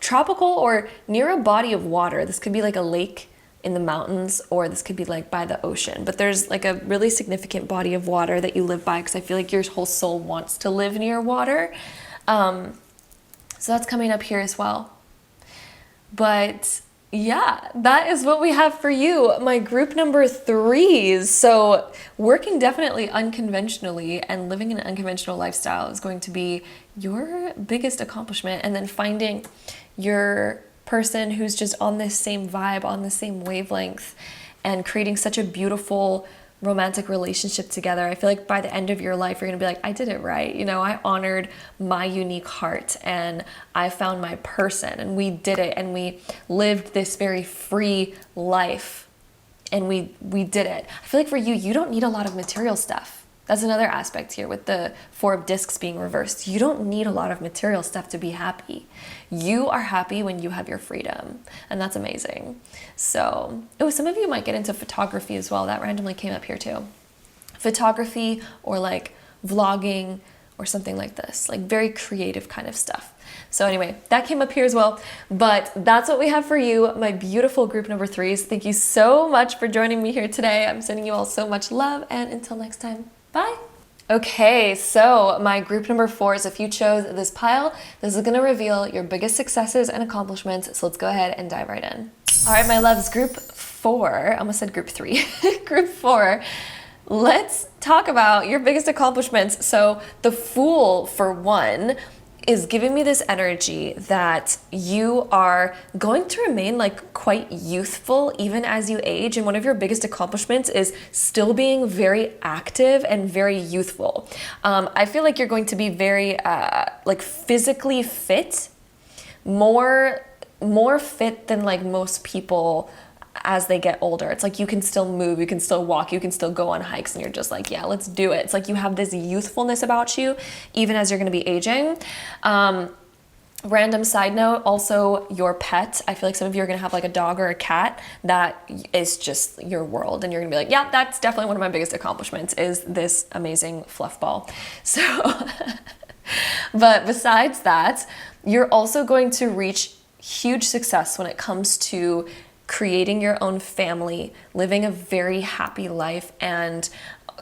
tropical or near a body of water. This could be like a lake in the mountains, or this could be like by the ocean. But there's like a really significant body of water that you live by, because I feel like your whole soul wants to live near water. So that's coming up here as well. But yeah, that is what we have for you, my group number 3s. So working definitely unconventionally and living an unconventional lifestyle is going to be your biggest accomplishment. And then finding your person who's just on this same vibe, on the same wavelength, and creating such a beautiful romantic relationship together. I feel like by the end of your life, you're gonna be like, I did it right. You know, I honored my unique heart and I found my person, and we did it, and we lived this very free life, and we did it. I feel like for you, you don't need a lot of material stuff. That's another aspect here with the 4 of discs being reversed. You don't need a lot of material stuff to be happy. You are happy when you have your freedom, and that's amazing. So, some of you might get into photography as well. That randomly came up here too. Photography, or like vlogging, or something like this, like very creative kind of stuff. So anyway, that came up here as well. But that's what we have for you, my beautiful group number 3s. Thank you so much for joining me here today. I'm sending you all so much love, and until next time, bye. Okay, so my group number 4s, if you chose this pile, this is going to reveal your biggest successes and accomplishments. So let's go ahead and dive right in. All right, my loves, group 4, I almost said group 3, group 4. Let's talk about your biggest accomplishments. So the Fool, for one, is giving me this energy that you are going to remain like quite youthful even as you age. And one of your biggest accomplishments is still being very active and very youthful. I feel like you're going to be very like physically fit, more fit than like most people as they get older. It's like you can still move, you can still walk, you can still go on hikes, and you're just like, yeah, let's do it. It's like you have this youthfulness about you even as you're going to be aging. Random side note, also your pet. I feel like some of you are going to have like a dog or a cat that is just your world, and you're going to be like, yeah, that's definitely one of my biggest accomplishments, is this amazing fluff ball. So but besides that, you're also going to reach huge success when it comes to creating your own family, living a very happy life, and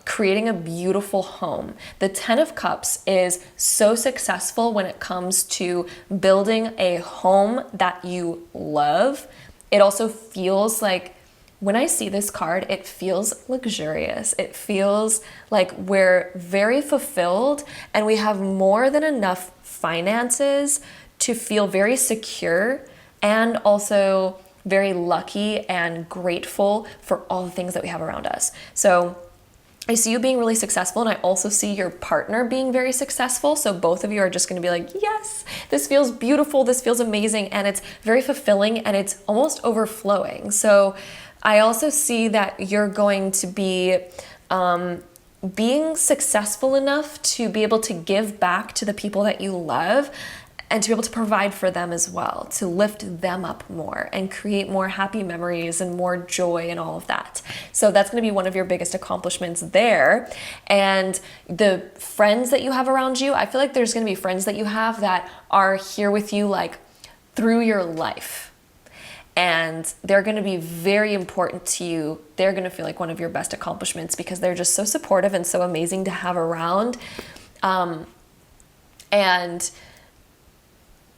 creating a beautiful home. The 10 of Cups is so successful when it comes to building a home that you love. It also feels like, when I see this card, it feels luxurious. It feels like we're very fulfilled and we have more than enough finances to feel very secure, and also very lucky and grateful for all the things that we have around us. So I see you being really successful, and I also see your partner being very successful. So both of you are just going to be like, yes, this feels beautiful, this feels amazing, and it's very fulfilling, and it's almost overflowing. So I also see that you're going to be being successful enough to be able to give back to the people that you love, and to be able to provide for them as well, to lift them up more and create more happy memories and more joy and all of that. So that's gonna be one of your biggest accomplishments there. And the friends that you have around you, I feel like there's gonna be friends that you have that are here with you like through your life. and they're going to be very important to you. They're going to feel like one of your best accomplishments because they're just so supportive and so amazing to have around. And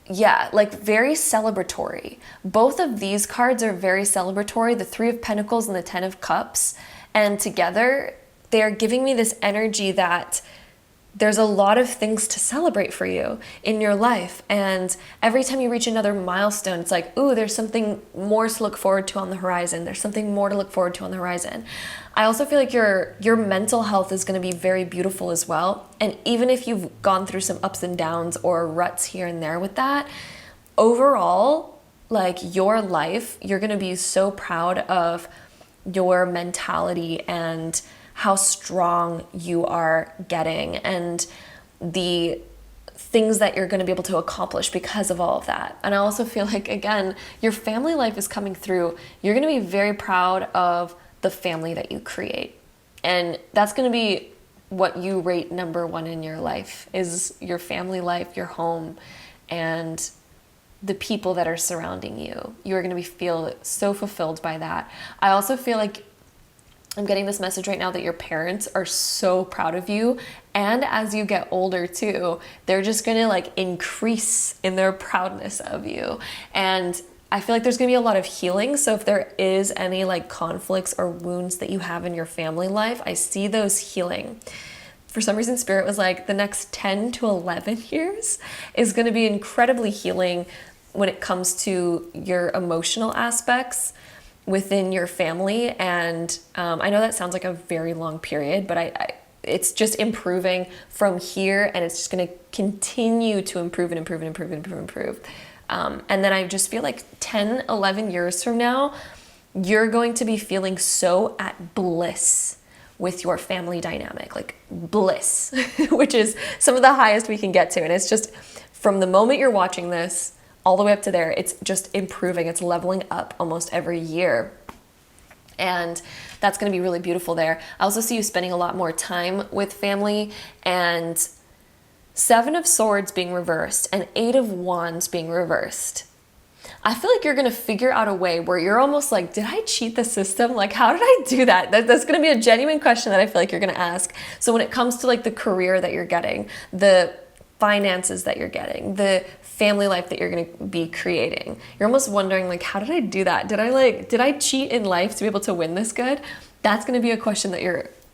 yeah, like very celebratory. Both of these cards are very celebratory, the Three of Pentacles and the Ten of Cups. And together, they're giving me this energy that there's a lot of things to celebrate for you in your life. And every time you reach another milestone, it's like, ooh, there's something more to look forward to on the horizon. There's something more to look forward to on the horizon. I also feel like your mental health is going to be very beautiful as well. And even if you've gone through some ups and downs or ruts here and there with that, overall, like your life, you're going to be so proud of your mentality and how strong you are getting and the things that you're going to be able to accomplish because of all of that. And I also feel like, again, your family life is coming through. You're going to be very proud of the family that you create. And that's going to be what you rate number one in your life, is your family life, your home, and the people that are surrounding you. You're going to feel so fulfilled by that. I also feel like I'm getting this message right now that your parents are so proud of you. And as you get older too, they're just going to like increase in their proudness of you. And I feel like there's going to be a lot of healing. So if there is any like conflicts or wounds that you have in your family life, I see those healing. For some reason, Spirit was like the next 10 to 11 years is going to be incredibly healing when it comes to your emotional aspects within your family. And I know that sounds like a very long period, but it's just improving from here, and it's just going to continue to improve and improve and improve and improve and improve. And then I just feel like 10, 11 years from now, you're going to be feeling so at bliss with your family dynamic, like bliss, which is some of the highest we can get to. And it's just from the moment you're watching this all the way up to there, it's just improving. It's leveling up almost every year. And that's going to be really beautiful there. I also see you spending a lot more time with family, and Seven of Swords being reversed and Eight of Wands being reversed. I feel like you're going to figure out a way where you're almost like, did I cheat the system? Like, how did I do that? That's going to be a genuine question that I feel like you're going to ask. So when it comes to like the career that you're getting, the finances that you're getting, the family life that you're going to be creating, you're almost wondering like, how did I do that? Did I cheat in life to be able to win this good? That's going to be a question that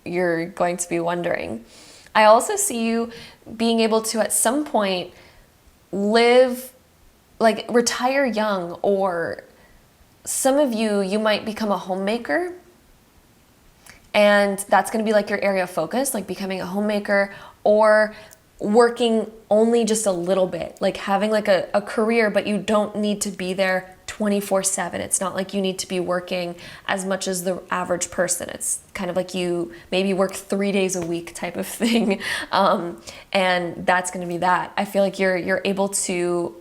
you're going to be wondering. I also see you being able to at some point live, like retire young, or some of you might become a homemaker, and that's going to be like your area of focus, like becoming a homemaker or working only just a little bit, like having like a career, but you don't need to be there 24/7. It's not like you need to be working as much as the average person. It's kind of like you maybe work 3 days a week type of thing. And that's going to be that. I feel like you're able to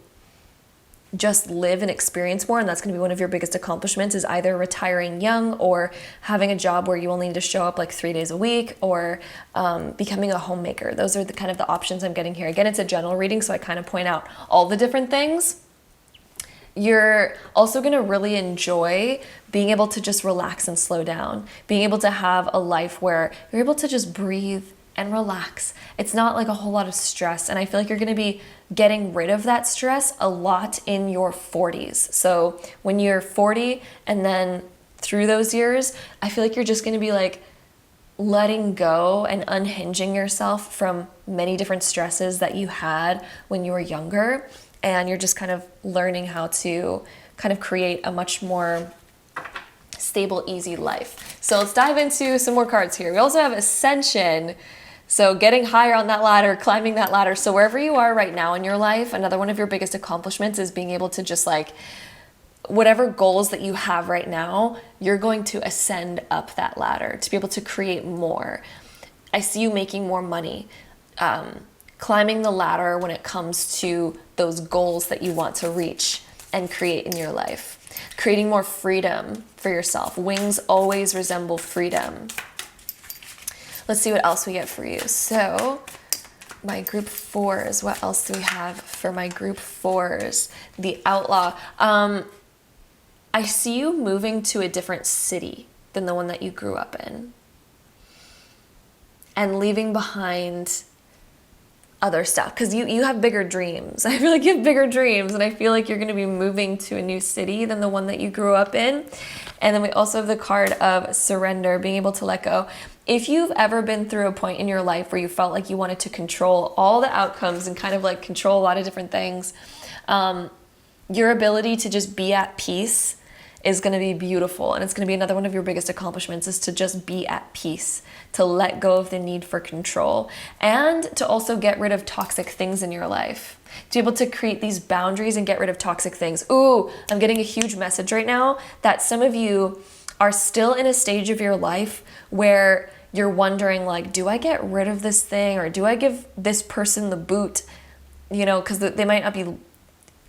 just live and experience more, and that's going to be one of your biggest accomplishments, is either retiring young or having a job where you only need to show up like 3 days a week, or becoming a homemaker. Those are the kind of the options I'm getting here. Again, it's a general reading, so I kind of point out all the different things. You're also going to really enjoy being able to just relax and slow down, being able to have a life where you're able to just breathe and relax. It's not like a whole lot of stress. And I feel like you're going to be getting rid of that stress a lot in your 40s. So when you're 40 and then through those years, I feel like you're just going to be like letting go and unhinging yourself from many different stresses that you had when you were younger. And you're just kind of learning how to kind of create a much more stable, easy life. So let's dive into some more cards here. We also have Ascension. So getting higher on that ladder, climbing that ladder. So wherever you are right now in your life, another one of your biggest accomplishments is being able to just like, whatever goals that you have right now, you're going to ascend up that ladder to be able to create more. I see you making more money, climbing the ladder when it comes to those goals that you want to reach and create in your life. Creating more freedom for yourself. Wings always resemble freedom. Let's see what else we get for you. So my group fours, what else do we have for my group fours? The Outlaw. I see you moving to a different city than the one that you grew up in, and leaving behind other stuff, because you have bigger dreams. I feel like you have bigger dreams, and I feel like you're going to be moving to a new city than the one that you grew up in. And then we also have the card of surrender, being able to let go. If you've ever been through a point in your life where you felt like you wanted to control all the outcomes and kind of like control a lot of different things, your ability to just be at peace is going to be beautiful. And it's going to be another one of your biggest accomplishments, is to just be at peace, to let go of the need for control, and to also get rid of toxic things in your life, to be able to create these boundaries and get rid of toxic things. Ooh, I'm getting a huge message right now that some of you are still in a stage of your life where you're wondering, like, do I get rid of this thing, or do I give this person the boot? You know, because they might not be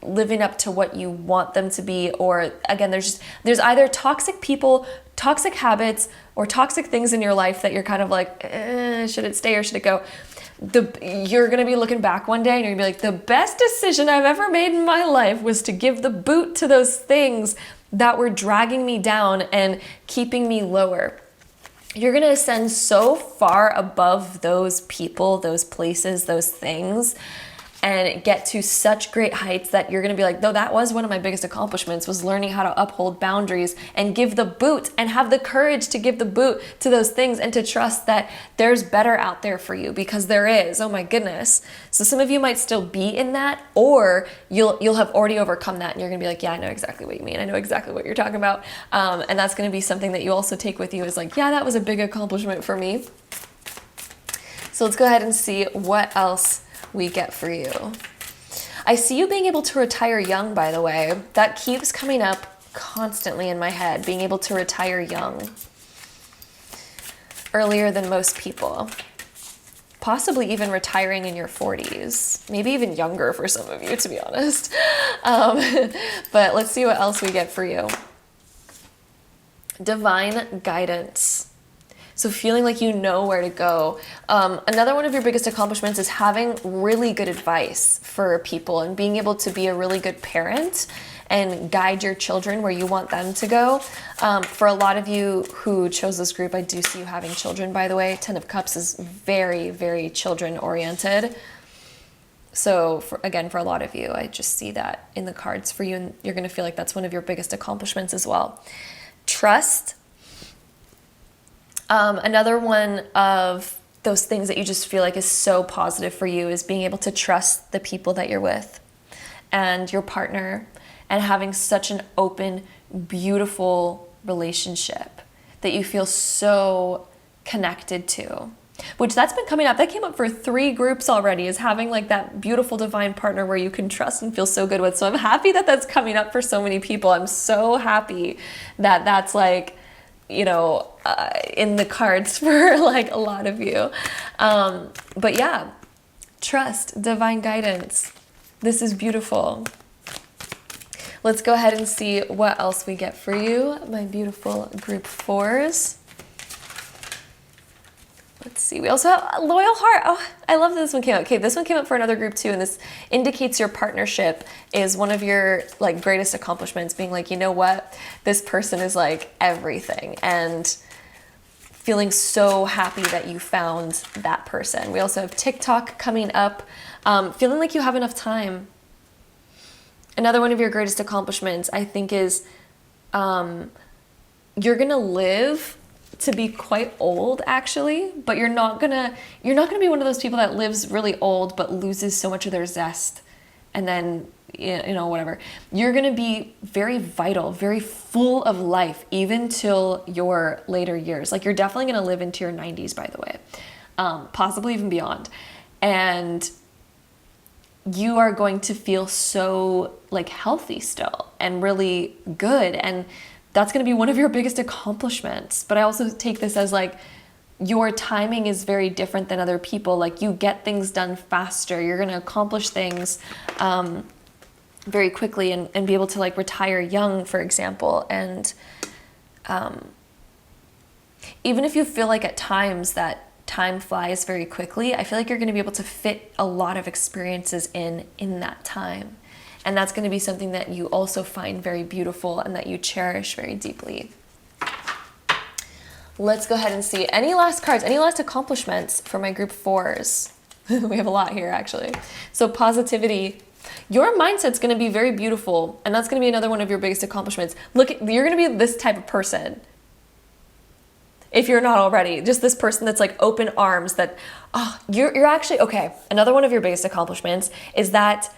living up to what you want them to be. Or again, there's either toxic people, toxic habits, or toxic things in your life that you're kind of like, should it stay or should it go? You're gonna be looking back one day and you're gonna be like, the best decision I've ever made in my life was to give the boot to those things that were dragging me down and keeping me lower. You're gonna ascend so far above those people, those places, those things, and get to such great heights that you're going to be like, no, that was one of my biggest accomplishments, was learning how to uphold boundaries and give the boot, and have the courage to give the boot to those things, and to trust that there's better out there for you, because there is. Oh my goodness. So some of you might still be in that, or you'll have already overcome that, and you're going to be like, yeah, I know exactly what you mean. I know exactly what you're talking about. And that's going to be something that you also take with you, is like, yeah, that was a big accomplishment for me. So let's go ahead and see what else we get for you. I see you being able to retire young, by the way. That keeps coming up constantly in my head, being able to retire young, earlier than most people. Possibly even retiring in your 40s, maybe even younger for some of you, to be honest. But let's see what else we get for you. Divine guidance. So feeling like you know where to go. Another one of your biggest accomplishments is having really good advice for people, and being able to be a really good parent and guide your children where you want them to go. For a lot of you who chose this group, I do see you having children, by the way. 10 of Cups is very, very children oriented. So for a lot of you, I just see that in the cards for you, and you're going to feel like that's one of your biggest accomplishments as well. Trust. Another one of those things that you just feel like is so positive for you is being able to trust the people that you're with and your partner, and having such an open, beautiful relationship that you feel so connected to. Which that's been coming up. That came up for 3 groups already, is having like that beautiful divine partner where you can trust and feel so good with. So I'm happy that that's coming up for so many people. I'm so happy that that's like, you know, in the cards for like a lot of you. But yeah, trust, divine guidance. This is beautiful. Let's go ahead and see what else we get for you, my beautiful group 4s. Let's see. We also have a loyal heart. Oh, I love that this one came up. Okay, this one came up for another group too, and this indicates your partnership is one of your like greatest accomplishments, being like, you know what, this person is like everything, and feeling so happy that you found that person. We also have TikTok coming up, feeling like you have enough time. Another one of your greatest accomplishments, I think, is you're gonna live to be quite old, actually, but you're not gonna be one of those people that lives really old but loses so much of their zest, and then you know, whatever. You're gonna be very vital, very full of life, even till your later years. Like, you're definitely gonna live into your 90s, by the way, possibly even beyond, and you are going to feel so like healthy still and really good, and that's going to be one of your biggest accomplishments. But I also take this as like, your timing is very different than other people. Like, you get things done faster. You're going to accomplish things very quickly, and be able to like retire young, for example. And even if you feel like at times that time flies very quickly, I feel like you're going to be able to fit a lot of experiences in that time. And that's going to be something that you also find very beautiful and that you cherish very deeply. Let's go ahead and see any last cards, any last accomplishments for my group 4s. We have a lot here, actually. So positivity. Your mindset's going to be very beautiful, and that's going to be another one of your biggest accomplishments. Look, you're going to be this type of person. If you're not already, just this person that's like open arms, that, oh, you're actually, okay. Another one of your biggest accomplishments is that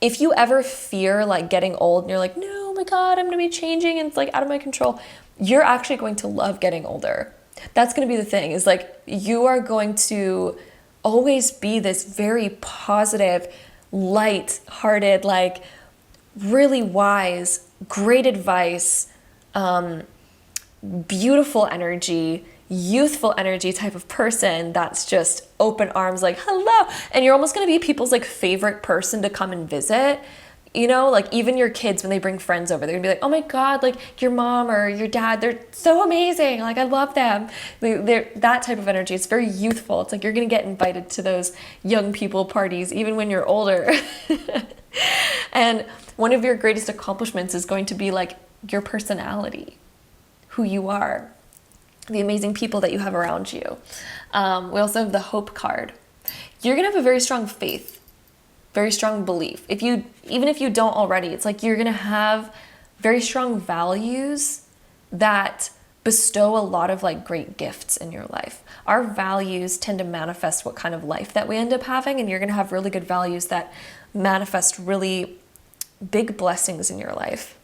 if you ever fear like getting old and you're like, no, oh my God, I'm going to be changing and it's like out of my control, you're actually going to love getting older. That's going to be the thing, is like you are going to always be this very positive, light-hearted, like really wise, great advice, beautiful energy, youthful energy type of person that's just open arms, like, hello. And you're almost going to be people's like favorite person to come and visit. You know, like even your kids, when they bring friends over, they're gonna be like, oh my God, like your mom or your dad, they're so amazing. Like I love them. They're that type of energy. It's very youthful. It's like you're gonna get invited to those young people parties, even when you're older. And one of your greatest accomplishments is going to be like your personality, who you are, the amazing people that you have around you. We also have the hope card. You're gonna have a very strong faith, very strong belief. Even if you don't already, it's like you're gonna have very strong values that bestow a lot of like great gifts in your life. Our values tend to manifest what kind of life that we end up having, and you're gonna have really good values that manifest really big blessings in your life.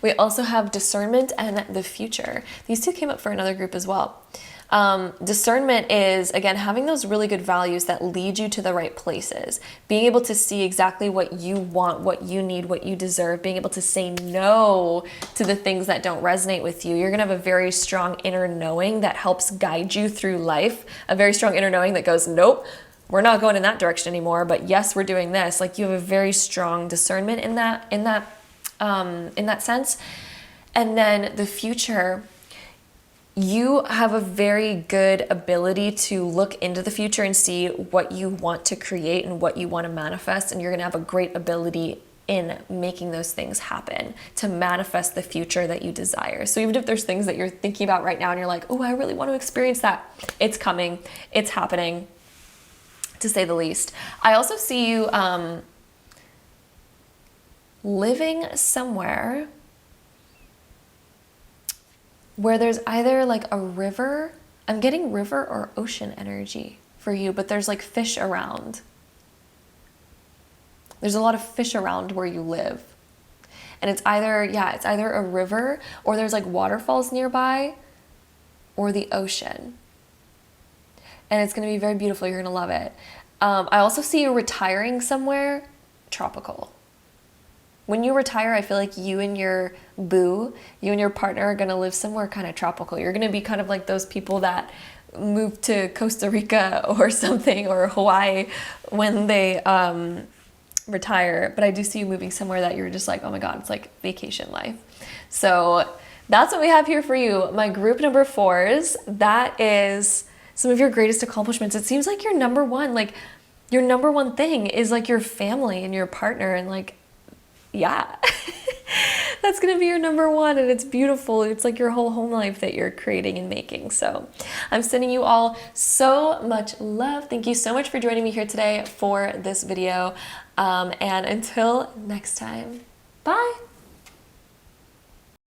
We also have discernment and the future. These two came up for another group as well. Discernment is, again, having those really good values that lead you to the right places, being able to see exactly what you want, what you need, what you deserve, being able to say no to the things that don't resonate with you. You're going to have a very strong inner knowing that helps guide you through life, a very strong inner knowing that goes, nope, we're not going in that direction anymore, but yes, we're doing this. Like you have a very strong discernment in that sense. And then the future, you have a very good ability to look into the future and see what you want to create and what you want to manifest. And you're going to have a great ability in making those things happen to manifest the future that you desire. So even if there's things that you're thinking about right now and you're like, oh, I really want to experience that, it's coming, it's happening, to say the least. I also see you living somewhere where there's either like a river, I'm getting river or ocean energy for you, but there's like fish around. There's a lot of fish around where you live. And it's either a river, or there's like waterfalls nearby, or the ocean. And it's gonna be very beautiful, you're gonna love it. I also see you retiring somewhere tropical. When you retire, I feel like you and your boo, you and your partner are gonna live somewhere kind of tropical. You're gonna be kind of like those people that move to Costa Rica or something, or Hawaii when they retire. But I do see you moving somewhere that you're just like, oh my God, it's like vacation life. So that's what we have here for you. My group number 4s, that is some of your greatest accomplishments. It seems like your number one thing is like your family and your partner, and like, yeah, that's gonna be your number one, and it's beautiful. It's like your whole home life that you're creating and making. So I'm sending you all so much love. Thank you so much for joining me here today for this video. And until next time, bye.